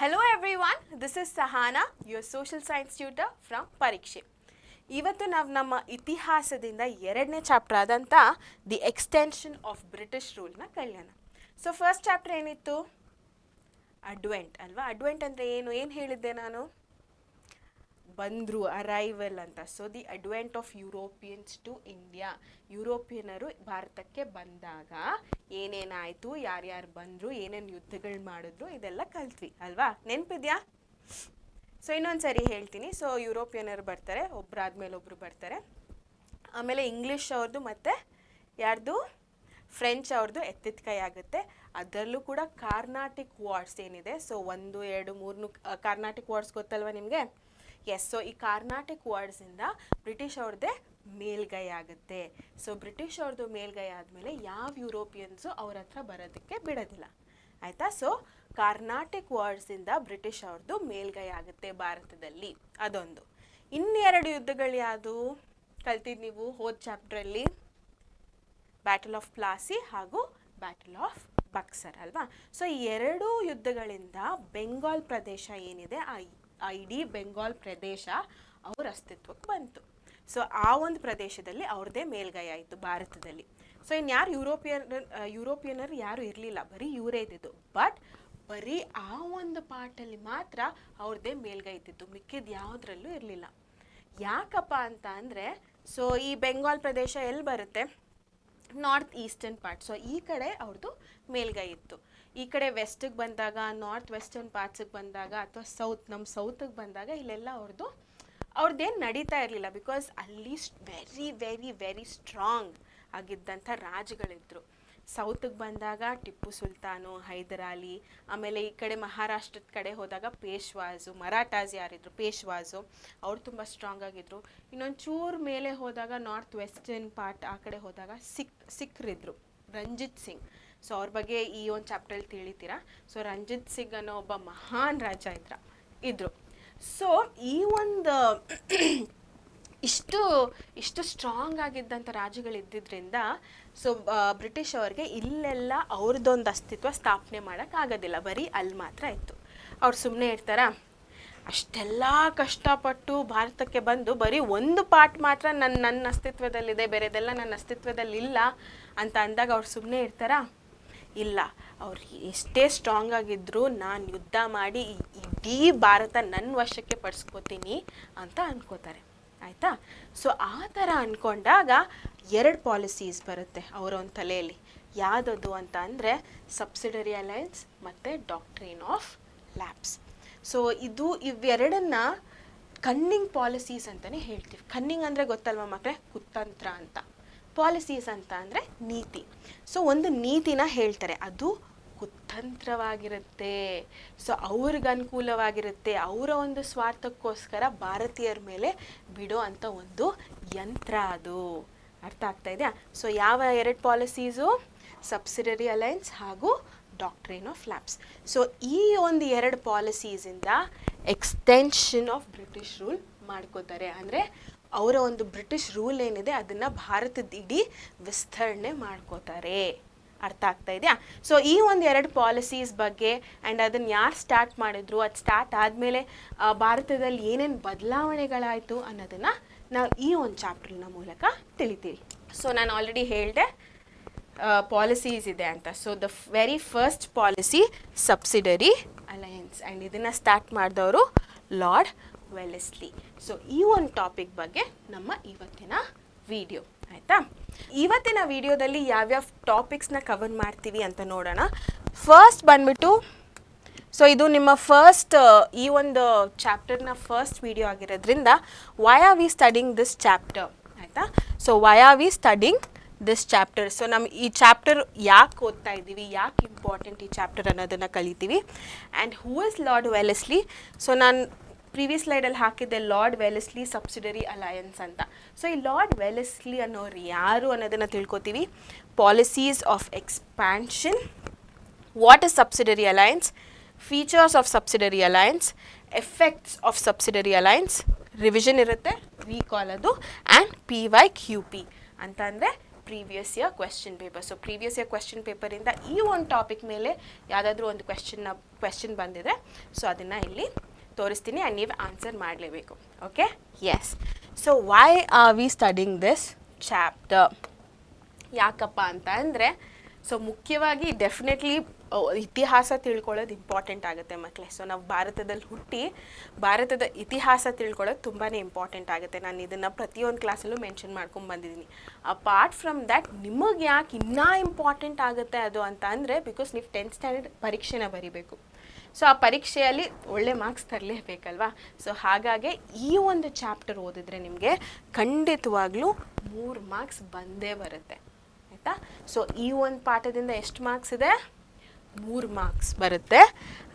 Hello everyone, this is Sahana, your social science tutor from ಪರೀಕ್ಷೆ. ಇವತ್ತು ನಾವು ನಮ್ಮ ಇತಿಹಾಸದಿಂದ ಎರಡನೇ ಚಾಪ್ಟರ್ ಆದಂಥ ದಿ ಎಕ್ಸ್ಟೆನ್ಷನ್ ಆಫ್ ಬ್ರಿಟಿಷ್ ರೂಲ್ನ ಕಲಿಯೋಣ. ಸೊ ಫಸ್ಟ್ ಚಾಪ್ಟರ್ ಏನಿತ್ತು? ಅಡ್ವೆಂಟ್ ಅಲ್ವಾ? ಅಡ್ವೆಂಟ್ ಅಂದರೆ ಏನು ಹೇಳಿದ್ದೆ ನಾನು? ಬಂದರು, ಅರೈವಲ್ ಅಂತ. So the advent of Europeans to India. ಯುರೋಪಿಯನರು ಭಾರತಕ್ಕೆ ಬಂದಾಗ ಏನೇನಾಯಿತು, ಯಾರ್ಯಾರು ಬಂದರು, ಏನೇನು ಯುದ್ಧಗಳು ಮಾಡಿದ್ರು, ಇದೆಲ್ಲ ಕಲ್ತ್ವಿ ಅಲ್ವಾ? ನೆನಪಿದ್ಯಾ? ಸೊ ಇನ್ನೊಂದು ಸರಿ ಹೇಳ್ತೀನಿ. ಸೊ ಯುರೋಪಿಯನರು ಬರ್ತಾರೆ, ಒಬ್ಬರಾದ್ಮೇಲೆ ಒಬ್ಬರು ಬರ್ತಾರೆ. ಆಮೇಲೆ ಇಂಗ್ಲೀಷ್ ಅವ್ರದ್ದು ಮತ್ತು ಯಾರ್ದು? ಫ್ರೆಂಚ್ ಅವ್ರದ್ದು ಎತ್ತಿದ ಕೈ ಆಗುತ್ತೆ. ಅದರಲ್ಲೂ ಕೂಡ ಕಾರ್ನಾಟಿಕ್ ವಾರ್ಸ್ ಏನಿದೆ, ಸೊ 1, 2, 3 ಕಾರ್ನಾಟಿಕ್ ವಾರ್ಸ್ ಗೊತ್ತಲ್ವ ನಿಮಗೆ? ಎಸ್. ಸೊ ಈ ಕಾರ್ನಾಟಿಕ್ ವಾರ್ಡ್ಸಿಂದ ಬ್ರಿಟಿಷ್ ಅವ್ರದ್ದೇ ಮೇಲ್ಗೈ ಆಗುತ್ತೆ. ಸೊ ಬ್ರಿಟಿಷ್ ಅವ್ರದ್ದು ಮೇಲ್ಗೈ ಆದಮೇಲೆ ಯಾವ ಯುರೋಪಿಯನ್ಸು ಅವ್ರ ಹತ್ರ ಬರೋದಕ್ಕೆ ಬಿಡೋದಿಲ್ಲ, ಆಯಿತಾ? ಸೊ ಕಾರ್ನಾಟಿಕ್ ವಾರ್ಡ್ಸಿಂದ ಬ್ರಿಟಿಷ್ ಅವ್ರದ್ದು ಮೇಲ್ಗೈ ಆಗುತ್ತೆ ಭಾರತದಲ್ಲಿ. ಅದೊಂದು. ಇನ್ನೆರಡು ಯುದ್ಧಗಳು ಯಾವುದು ಕಲ್ತಿದ್ದು ನೀವು ಹೋದ ಚಾಪ್ಟ್ರಲ್ಲಿ? ಬ್ಯಾಟಲ್ ಆಫ್ ಪ್ಲಾಸಿ ಹಾಗೂ ಬ್ಯಾಟಲ್ ಆಫ್ ಬಕ್ಸರ್ ಅಲ್ವಾ? ಸೊ ಈ ಎರಡೂ ಯುದ್ಧಗಳಿಂದ ಬೆಂಗಾಲ್ ಪ್ರದೇಶ ಏನಿದೆ, ಆ ಇಡೀ ಬೆಂಗಾಲ್ ಪ್ರದೇಶ ಅವ್ರ ಅಸ್ತಿತ್ವಕ್ಕೆ ಬಂತು. ಸೊ ಆ ಒಂದು ಪ್ರದೇಶದಲ್ಲಿ ಅವ್ರದ್ದೇ ಮೇಲ್ಗೈ ಆಯಿತು ಭಾರತದಲ್ಲಿ. ಸೊ ಇನ್ಯಾರು ಯುರೋಪಿಯನರು ಯಾರು ಇರಲಿಲ್ಲ, ಬರೀ ಇವರೇ ಇದ್ದಿದ್ದು. ಬಟ್ ಬರೀ ಆ ಒಂದು ಪಾರ್ಟಲ್ಲಿ ಮಾತ್ರ ಅವ್ರದ್ದೇ ಮೇಲ್ಗೈ ಇದ್ದಿದ್ದು, ಮಿಕ್ಕಿದ ಯಾವುದ್ರಲ್ಲೂ ಇರಲಿಲ್ಲ. ಯಾಕಪ್ಪ ಅಂತ ಅಂದರೆ, ಸೊ ಈ ಬೆಂಗಾಲ್ ಪ್ರದೇಶ ಎಲ್ಲಿ ಬರುತ್ತೆ? North eastern part. ಸೊ ಈ ಕಡೆ ಅವ್ರದ್ದು ಮೇಲ್ಗೈ ಇತ್ತು. ಈ ಕಡೆ ವೆಸ್ಟಿಗೆ ಬಂದಾಗ, ನಾರ್ತ್ ವೆಸ್ಟರ್ನ್ ಪಾರ್ಟ್ಸಿಗೆ ಬಂದಾಗ, ಅಥವಾ ನಮ್ಮ ಸೌತಿಗೆ ಬಂದಾಗ ಇಲ್ಲೆಲ್ಲ ಅವ್ರದ್ದೇನು ನಡೀತಾ ಇರಲಿಲ್ಲ. ಬಿಕಾಸ್ ಅಲ್ಲಿ ವೆರಿ ವೆರಿ ವೆರಿ ಸ್ಟ್ರಾಂಗ್ ಆಗಿದ್ದಂಥ ರಾಜುಗಳಿದ್ರು. ಸೌತಿಗೆ ಬಂದಾಗ ಟಿಪ್ಪು ಸುಲ್ತಾನು, ಹೈದರಾಲಿ, ಆಮೇಲೆ ಈ ಕಡೆ ಮಹಾರಾಷ್ಟ್ರದ ಕಡೆ ಹೋದಾಗ ಪೇಶ್ವಾಜು, ಮರಾಠಾಸ್ ಯಾರಿದ್ರು ಪೇಶ್ವಾಜು, ಅವ್ರು ತುಂಬ ಸ್ಟ್ರಾಂಗ್ ಆಗಿದ್ರು. ಇನ್ನೊಂದು ಚೂರು ಮೇಲೆ ಹೋದಾಗ ನಾರ್ತ್ ವೆಸ್ಟರ್ನ್ ಪಾರ್ಟ್ ಆ ಕಡೆ ಹೋದಾಗ ಸಿಖ್ರಿದ್ರು, ರಂಜಿತ್ ಸಿಂಗ್. ಸೊ ಅವ್ರ ಬಗ್ಗೆ ಈ ಒಂದು ಚಾಪ್ಟ್ರಲ್ಲಿ ತಿಳಿತೀರಾ. ಸೊ ರಂಜಿತ್ ಸಿಂಗ್ ಅನ್ನೋ ಒಬ್ಬ ಮಹಾನ್ ರಾಜ ಇದ್ರು. ಸೊ ಈ ಒಂದು ಇಷ್ಟು ಸ್ಟ್ರಾಂಗ್ ಆಗಿದ್ದಂಥ ರಾಜ್ಯಗಳಿದ್ದಿದ್ದರಿಂದ ಸೊ ಬ್ರಿಟಿಷ್ ಅವ್ರಿಗೆ ಇಲ್ಲೆಲ್ಲ ಅವ್ರದ್ದೊಂದು ಅಸ್ತಿತ್ವ ಸ್ಥಾಪನೆ ಮಾಡೋಕ್ಕಾಗೋದಿಲ್ಲ, ಬರೀ ಅಲ್ಲಿ ಮಾತ್ರ ಇತ್ತು. ಅವ್ರು ಸುಮ್ಮನೆ ಇರ್ತಾರಾ? ಅಷ್ಟೆಲ್ಲ ಕಷ್ಟಪಟ್ಟು ಭಾರತಕ್ಕೆ ಬಂದು ಬರೀ ಒಂದು ಪಾರ್ಟ್ ಮಾತ್ರ ನನ್ನ ಅಸ್ತಿತ್ವದಲ್ಲಿದೆ, ಬೇರೆದೆಲ್ಲ ನನ್ನ ಅಸ್ತಿತ್ವದಲ್ಲಿ ಇಲ್ಲ ಅಂತ ಅಂದಾಗ ಅವ್ರು ಸುಮ್ಮನೆ ಇರ್ತಾರಾ? ಇಲ್ಲ. ಅವ್ರು ಎಷ್ಟೇ ಸ್ಟ್ರಾಂಗ್ ಆಗಿದ್ದರೂ ನಾನು ಯುದ್ಧ ಮಾಡಿ ಇಡೀ ಭಾರತ ನನ್ನ ವಶಕ್ಕೆ ಪಡಿಸ್ಕೋತೀನಿ ಅಂತ ಅನ್ಕೋತಾರೆ, ಆಯಿತಾ? ಸೊ ಆ ಥರ ಅಂದ್ಕೊಂಡಾಗ 2 ಪಾಲಿಸೀಸ್ ಬರುತ್ತೆ ಅವರ ಒಂದು ತಲೆಯಲ್ಲಿ. ಯಾವುದದು ಅಂತ ಅಂದರೆ ಸಬ್ಸಿಡರಿ ಅಲೈನ್ಸ್ ಮತ್ತು ಡಾಕ್ಟ್ರಿನ್ ಆಫ್ ಲ್ಯಾಪ್ಸ್. ಸೊ ಇವೆರಡನ್ನ ಕನ್ನಿಂಗ್ ಪಾಲಿಸೀಸ್ ಅಂತಲೇ ಹೇಳ್ತೀವಿ. ಕನ್ನಿಂಗ್ ಅಂದರೆ ಗೊತ್ತಲ್ವ ಮಕ್ಕಳೇ? ಕುತಂತ್ರ ಅಂತ. ಪಾಲಿಸೀಸ್ ಅಂತ ಅಂದರೆ ನೀತಿ. ಸೊ ಒಂದು ನೀತಿನ ಹೇಳ್ತಾರೆ, ಅದು ಕುತಂತ್ರವಾಗಿರುತ್ತೆ. ಸೊ ಅವ್ರಿಗೆ ಅನುಕೂಲವಾಗಿರುತ್ತೆ, ಅವರ ಒಂದು ಸ್ವಾರ್ಥಕ್ಕೋಸ್ಕರ ಭಾರತೀಯರ ಮೇಲೆ ಬಿಡೋ ಅಂಥ ಒಂದು ಯಂತ್ರ ಅದು. ಅರ್ಥ ಆಗ್ತಾ ಇದೆಯಾ? ಸೊ ಯಾವ 2 ಪಾಲಿಸೀಸು? ಸಬ್ಸಿಡರಿ ಅಲೈನ್ಸ್ ಹಾಗೂ ಡಾಕ್ಟ್ರಿನ್ ಆಫ್ ಲ್ಯಾಪ್ಸ್. ಸೊ ಈ ಒಂದು 2 ಪಾಲಿಸೀಸಿಂದ ಎಕ್ಸ್ಟೆನ್ಷನ್ ಆಫ್ ಬ್ರಿಟಿಷ್ ರೂಲ್ ಮಾಡ್ಕೋತಾರೆ. ಅಂದರೆ ಅವರ ಒಂದು ಬ್ರಿಟಿಷ್ ರೂಲ್ ಏನಿದೆ ಅದನ್ನು ಭಾರತದ ಇಡೀ ವಿಸ್ತರಣೆ ಮಾಡ್ಕೋತಾರೆ. ಅರ್ಥ ಆಗ್ತಾ ಇದೆಯಾ? ಸೊ ಈ ಒಂದು 2 ಪಾಲಿಸೀಸ್ ಬಗ್ಗೆ ಆ್ಯಂಡ್ ಅದನ್ನು ಯಾರು ಸ್ಟಾರ್ಟ್ ಮಾಡಿದ್ರು, ಅದು ಸ್ಟಾರ್ಟ್ ಆದಮೇಲೆ ಭಾರತದಲ್ಲಿ ಏನೇನು ಬದಲಾವಣೆಗಳಾಯಿತು ಅನ್ನೋದನ್ನು ನಾವು ಈ ಒಂದು ಚಾಪ್ಟರ್ನ ಮೂಲಕ ತಿಳಿತೀವಿ. ಸೊ ನಾನು ಆಲ್ರೆಡಿ ಹೇಳಿದೆ ಪಾಲಿಸೀಸ್ ಇದೆ ಅಂತ. So the very first policy subsidiary alliance, and ಇದನ್ನು ಸ್ಟಾರ್ಟ್ ಮಾಡಿದವರು ಲಾರ್ಡ್ ವೆಲ್ಲೆಸ್ಲಿ. ಸೊ ಈ ಒಂದು ಟಾಪಿಕ್ ಬಗ್ಗೆ ನಮ್ಮ ಇವತ್ತಿನ ವಿಡಿಯೋ, ಆಯಿತಾ? ಇವತ್ತಿನ ವಿಡಿಯೋದಲ್ಲಿ ಯಾವ್ಯಾವ ಟಾಪಿಕ್ಸ್ನ ಕವರ್ ಮಾಡ್ತೀವಿ ಅಂತ ನೋಡೋಣ. ಫಸ್ಟ್ ಬಂದ್ಬಿಟ್ಟು, ಸೊ ಇದು ನಿಮ್ಮ ಫಸ್ಟ್ ಈ ಒಂದು ಚಾಪ್ಟರ್ನ ಫಸ್ಟ್ ವಿಡಿಯೋ ಆಗಿರೋದ್ರಿಂದ why are we studying this chapter, ಆಯಿತಾ? So why are we studying this chapter. So ನಮ್ಮ ಈ ಚಾಪ್ಟರ್ ಯಾಕೆ ಓದ್ತಾ ಇದ್ದೀವಿ, ಯಾಕೆ ಇಂಪಾರ್ಟೆಂಟ್ ಈ ಚಾಪ್ಟರ್ ಅನ್ನೋದನ್ನು ಕಲಿತೀವಿ. And who is Lord Wellesley? So ನಾನು ಪ್ರೀವಿಯಸ್ ಸ್ಲೈಡಲ್ಲಿ ಹಾಕಿದ್ದೆ ಲಾರ್ಡ್ ವೆಲ್ಲೆಸ್ಲಿ ಸಬ್ಸಿಡರಿ ಅಲಯನ್ಸ್ ಅಂತ. ಸೊ ಈ ಲಾರ್ಡ್ ವೆಲ್ಲೆಸ್ಲಿ ಅನ್ನೋರು ಯಾರು ಅನ್ನೋದನ್ನು ತಿಳ್ಕೊತೀವಿ. Policies of expansion, what is subsidiary alliance, features of subsidiary alliance, effects of subsidiary alliance, revision ಇರುತ್ತೆ, ರೀಕಾಲ್ ಅದು, ಆ್ಯಂಡ್ PYQP ಅಂತ ಅಂದರೆ previous year question paper. So previous year question ಪೇಪರಿಂದ ಈ ಒಂದು ಟಾಪಿಕ್ ಮೇಲೆ ಯಾವುದಾದ್ರೂ ಒಂದು ಕ್ವೆಶ್ಚನ್ ಬಂದಿದೆ, ಸೊ ಅದನ್ನು ಇಲ್ಲಿ ತೋರಿಸ್ತೀನಿ ಆ್ಯಂಡ್ ನೀವು ಆನ್ಸರ್ ಮಾಡಲೇಬೇಕು. Okay, yes. So why are we studying this chapter? ಯಾಕಪ್ಪ ಅಂತ ಅಂದರೆ, ಸೊ ಮುಖ್ಯವಾಗಿ ಡೆಫಿನೆಟ್ಲಿ ಇತಿಹಾಸ ತಿಳ್ಕೊಳ್ಳೋದು ಇಂಪಾರ್ಟೆಂಟ್ ಆಗುತ್ತೆ ಮಕ್ಕಳೇ. ಸೊ ನಾವು ಭಾರತದಲ್ಲಿ ಹುಟ್ಟಿ ಭಾರತದ ಇತಿಹಾಸ ತಿಳ್ಕೊಳ್ಳೋದು ತುಂಬಾ ಇಂಪಾರ್ಟೆಂಟ್ ಆಗುತ್ತೆ. ನಾನು ಇದನ್ನು ಪ್ರತಿಯೊಂದು ಕ್ಲಾಸಲ್ಲೂ ಮೆನ್ಷನ್ ಮಾಡ್ಕೊಂಡು ಬಂದಿದ್ದೀನಿ. ಅಪಾರ್ಟ್ ಫ್ರಮ್ ದ್ಯಾಟ್, ನಿಮಗೆ ಯಾಕೆ ಇನ್ನೂ ಇಂಪಾರ್ಟೆಂಟ್ ಆಗುತ್ತೆ ಅದು ಅಂತ ಅಂದರೆ, ಬಿಕಾಸ್ ನೀವು 10th ಸ್ಟ್ಯಾಂಡರ್ಡ್ ಪರೀಕ್ಷೆನ ಬರೀಬೇಕು. ಸೊ ಆ ಪರೀಕ್ಷೆಯಲ್ಲಿ ಒಳ್ಳೆ ಮಾರ್ಕ್ಸ್ ತರಲೇಬೇಕಲ್ವಾ. ಸೊ ಹಾಗಾಗಿ ಈ ಒಂದು ಚಾಪ್ಟರ್ ಓದಿದ್ರೆ ನಿಮಗೆ ಖಂಡಿತವಾಗ್ಲೂ 3 ಮಾರ್ಕ್ಸ್ ಬಂದೇ ಬರುತ್ತೆ, ಆಯಿತಾ. ಸೊ ಈ ಒಂದು ಪಾಠದಿಂದ ಎಷ್ಟು ಮಾರ್ಕ್ಸ್ ಇದೆ? 3 ಮಾರ್ಕ್ಸ್ ಬರುತ್ತೆ.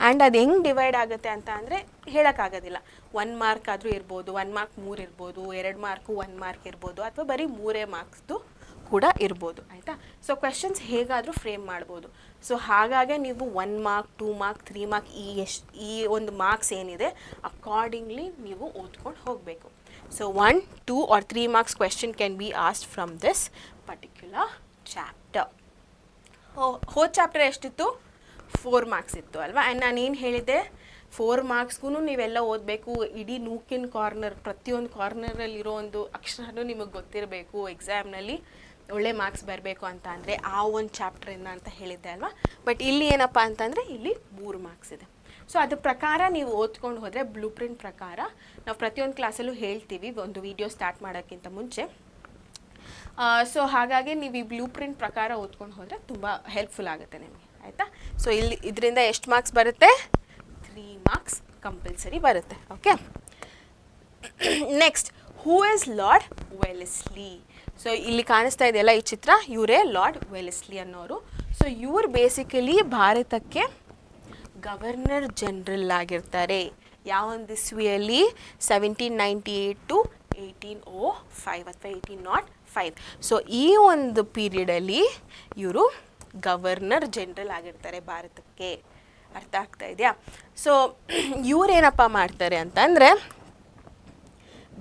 ಆ್ಯಂಡ್ ಅದು ಹೆಂಗೆ ಡಿವೈಡ್ ಆಗುತ್ತೆ ಅಂತ ಅಂದರೆ ಹೇಳೋಕ್ಕಾಗೋದಿಲ್ಲ. 1 ಮಾರ್ಕ್ ಆದರೂ ಇರ್ಬೋದು, 1 ಮಾರ್ಕ್ 3 ಇರ್ಬೋದು, 2 ಮಾರ್ಕು 1 ಮಾರ್ಕ್ ಇರ್ಬೋದು, ಅಥವಾ ಬರೀ 3 ಮಾರ್ಕ್ಸ್ದು ಕೂಡ ಇರ್ಬೋದು, ಆಯಿತಾ. ಸೊ ಕ್ವೆಶನ್ಸ್ ಹೇಗಾದರೂ ಫ್ರೇಮ್ ಮಾಡ್ಬೋದು. ಸೊ ಹಾಗಾಗಿ ನೀವು 1 ಮಾರ್ಕ್ 2 ಮಾರ್ಕ್ 3 ಮಾರ್ಕ್ ಈ ಒಂದು ಮಾರ್ಕ್ಸ್ ಏನಿದೆ ಅಕಾರ್ಡಿಂಗ್ಲಿ ನೀವು ಓದ್ಕೊಂಡು ಹೋಗಬೇಕು. So 1, 2 or 3 marks question can be asked from this particular chapter. ಹೋದ ಚಾಪ್ಟರ್ ಎಷ್ಟಿತ್ತು? 4 ಮಾರ್ಕ್ಸ್ ಇತ್ತು ಅಲ್ವಾ. ಆ್ಯಂಡ್ ನಾನೇನು ಹೇಳಿದೆ, 4 ಮಾರ್ಕ್ಸ್ಗೂ ನೀವೆಲ್ಲ ಓದಬೇಕು. ಇಡೀ ನೂಕಿನ ಕಾರ್ನರ್, ಪ್ರತಿಯೊಂದು ಕಾರ್ನರಲ್ಲಿರೋ ಒಂದು ಅಕ್ಷರನೂ ನಿಮಗೆ ಗೊತ್ತಿರಬೇಕು. ಎಕ್ಸಾಮ್ನಲ್ಲಿ ಒಳ್ಳೆ ಮಾರ್ಕ್ಸ್ ಬರಬೇಕು ಅಂತ ಅಂದರೆ ಆ ಒಂದು ಚಾಪ್ಟ್ರಿಂದ ಅಂತ ಹೇಳಿದ್ದೆ ಅಲ್ವಾ. ಬಟ್ ಇಲ್ಲಿ ಏನಪ್ಪ ಅಂತಂದರೆ ಇಲ್ಲಿ 3 ಮಾರ್ಕ್ಸ್ ಇದೆ. ಸೊ ಅದ್ರ ಪ್ರಕಾರ ನೀವು ಓದ್ಕೊಂಡು ಹೋದರೆ, ಬ್ಲೂ ಪ್ರಿಂಟ್ ಪ್ರಕಾರ ನಾವು ಪ್ರತಿಯೊಂದು ಕ್ಲಾಸಲ್ಲೂ ಹೇಳ್ತೀವಿ ಒಂದು ವಿಡಿಯೋ ಸ್ಟಾರ್ಟ್ ಮಾಡೋಕ್ಕಿಂತ ಮುಂಚೆ. ಸೊ ಹಾಗಾಗಿ ನೀವು ಈ ಬ್ಲೂ ಪ್ರಿಂಟ್ ಪ್ರಕಾರ ಓದ್ಕೊಂಡು ಹೋದರೆ ತುಂಬ ಹೆಲ್ಪ್ಫುಲ್ ಆಗುತ್ತೆ ನಿಮಗೆ, ಆಯಿತಾ. ಸೊ ಇಲ್ಲಿ ಇದರಿಂದ ಎಷ್ಟು ಮಾರ್ಕ್ಸ್ ಬರುತ್ತೆ? 3 ಮಾರ್ಕ್ಸ್ ಕಂಪಲ್ಸರಿ ಬರುತ್ತೆ. Okay, next, who is Lord Wellesley? So ಇಲ್ಲಿ ಕಾಣಿಸ್ತಾ ಇದೆಯಲ್ಲ ಈ ಚಿತ್ರ, ಇವರೇ ಲಾರ್ಡ್ ವೆಲ್ಲೆಸ್ಲಿ ಅನ್ನೋರು. ಸೊ ಇವರು ಬೇಸಿಕಲಿ ಭಾರತಕ್ಕೆ ಗವರ್ನರ್ ಜನರಲ್ ಆಗಿರ್ತಾರೆ. ಯಾವೊಂದು ಇಸ್ವಿಯಲ್ಲಿ? 1798 to 1805 ಅಥವಾ 1805. ಸೊ ಈ ಒಂದು ಪೀರಿಯಡಲ್ಲಿ ಇವರು ಗವರ್ನರ್ ಜನರಲ್ ಆಗಿರ್ತಾರೆ ಭಾರತಕ್ಕೆ. ಅರ್ಥ ಆಗ್ತಾ ಇದೆಯಾ? ಸೊ ಇವರೇನಪ್ಪ ಮಾಡ್ತಾರೆ ಅಂತಂದರೆ,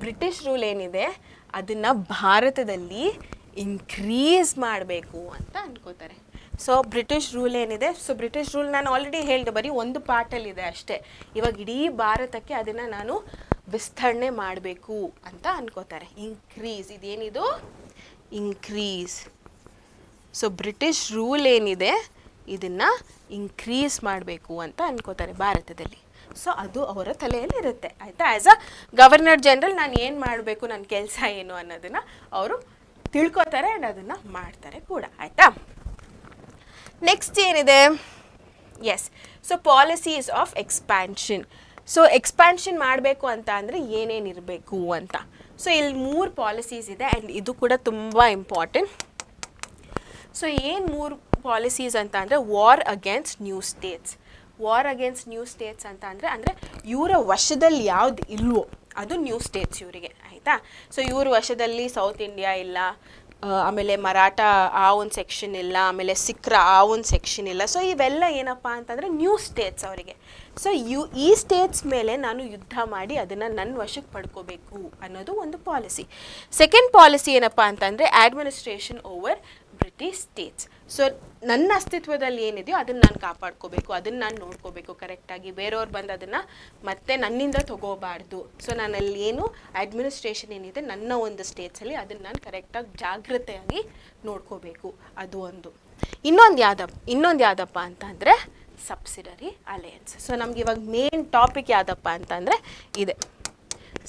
ಬ್ರಿಟಿಷ್ ರೂಲ್ ಏನಿದೆ ಅದನ್ನು ಭಾರತದಲ್ಲಿ ಇನ್ಕ್ರೀಸ್ ಮಾಡಬೇಕು ಅಂತ ಅನ್ಕೋತಾರೆ. ಸೊ ಬ್ರಿಟಿಷ್ ರೂಲ್ ಏನಿದೆ, ಸೊ ಬ್ರಿಟಿಷ್ ರೂಲ್ ನಾನು ಆಲ್ರೆಡಿ ಹೇಳಿದೆ, ಬರೀ ಒಂದು ಪಾರ್ಟಲ್ಲಿದೆ ಅಷ್ಟೇ. ಇವಾಗ ಇಡೀ ಭಾರತಕ್ಕೆ ಅದನ್ನು ನಾನು ವಿಸ್ತರಣೆ ಮಾಡಬೇಕು ಅಂತ ಅನ್ಕೋತಾರೆ. ಇನ್ಕ್ರೀಸ್, ಇದೇನಿದು? ಇನ್ಕ್ರೀಸ್. ಸೊ ಬ್ರಿಟಿಷ್ ರೂಲ್ ಏನಿದೆ ಇದನ್ನು ಇನ್ಕ್ರೀಸ್ ಮಾಡಬೇಕು ಅಂತ ಅನ್ಕೋತಾರೆ ಭಾರತದಲ್ಲಿ. ಸೊ ಅದು ಅವರ ತಲೆಯಲ್ಲಿ ಇರುತ್ತೆ, ಆಯಿತಾ. ಆ್ಯಸ್ ಅ ಗವರ್ನರ್ ಜನರಲ್ ನಾನು ಏನು ಮಾಡಬೇಕು, ನನ್ನ ಕೆಲಸ ಏನು ಅನ್ನೋದನ್ನು ಅವರು ತಿಳ್ಕೊತಾರೆ ಆ್ಯಂಡ್ ಅದನ್ನು ಮಾಡ್ತಾರೆ ಕೂಡ, ಆಯಿತಾ. ನೆಕ್ಸ್ಟ್ ಏನಿದೆ? Yes, so policies of expansion. So expansion ಮಾಡಬೇಕು ಅಂತ ಅಂದರೆ ಏನೇನಿರಬೇಕು ಅಂತ. ಸೊ ಇಲ್ಲಿ 3 ಪಾಲಿಸೀಸ್ ಇದೆ ಆ್ಯಂಡ್ ಇದು ಕೂಡ ತುಂಬ ಇಂಪಾರ್ಟೆಂಟ್. ಸೊ ಏನು 3 ಪಾಲಿಸೀಸ್ ಅಂತ ಅಂದರೆ, war against new States. War against new States ಅಂತ ಅಂದರೆ ಇವರ ವಶದಲ್ಲಿ ಯಾವ್ದು ಇಲ್ವೋ ಅದು ನ್ಯೂ ಸ್ಟೇಟ್ಸ್ ಇವರಿಗೆ, ಆಯಿತಾ. ಸೊ ಇವ್ರ ವಶದಲ್ಲಿ ಸೌತ್ ಇಂಡಿಯಾ ಇಲ್ಲ, ಆಮೇಲೆ ಮರಾಠ ಆ ಒಂದು ಸೆಕ್ಷನ್ ಇಲ್ಲ, ಆಮೇಲೆ ಸಿಖ್ರ ಆ ಒಂದು ಸೆಕ್ಷನ್ ಇಲ್ಲ. ಸೊ ಇವೆಲ್ಲ ಏನಪ್ಪ ಅಂತಂದರೆ ನ್ಯೂ ಸ್ಟೇಟ್ಸ್ ಅವರಿಗೆ. ಸೊ ಈ ಸ್ಟೇಟ್ಸ್ ಮೇಲೆ ನಾನು ಯುದ್ಧ ಮಾಡಿ ಅದನ್ನು ನನ್ನ ವಶಕ್ಕೆ ಪಡ್ಕೋಬೇಕು ಅನ್ನೋದು ಒಂದು ಪಾಲಿಸಿ. ಸೆಕೆಂಡ್ ಪಾಲಿಸಿ ಏನಪ್ಪ ಅಂತಂದರೆ, administration over British States. So ನನ್ನ ಅಸ್ತಿತ್ವದಲ್ಲಿ ಏನಿದೆಯೋ ಅದನ್ನು ನಾನು ಕಾಪಾಡ್ಕೋಬೇಕು, ಅದನ್ನು ನಾನು ನೋಡ್ಕೋಬೇಕು ಕರೆಕ್ಟಾಗಿ. ಬೇರೆಯವ್ರು ಬಂದು ಅದನ್ನು ಮತ್ತೆ ನನ್ನಿಂದ ತಗೋಬಾರ್ದು. ಸೊ ನಾನಲ್ಲಿ ಏನು ಅಡ್ಮಿನಿಸ್ಟ್ರೇಷನ್ ಏನಿದೆ ನನ್ನ ಒಂದು ಸ್ಟೇಟ್ಸಲ್ಲಿ ಅದನ್ನು ನಾನು ಕರೆಕ್ಟಾಗಿ ಜಾಗ್ರತೆಯಾಗಿ ನೋಡ್ಕೋಬೇಕು, ಅದು ಒಂದು. ಇನ್ನೊಂದು ಯಾವುದಪ್ಪ ಅಂತಂದರೆ ಸಬ್ಸಿಡರಿ ಅಲಯನ್ಸ್. ಸೊ ನಮ್ಗೆ ಇವಾಗ ಮೇನ್ ಟಾಪಿಕ್ ಯಾವುದಪ್ಪ ಅಂತಂದರೆ ಇದೆ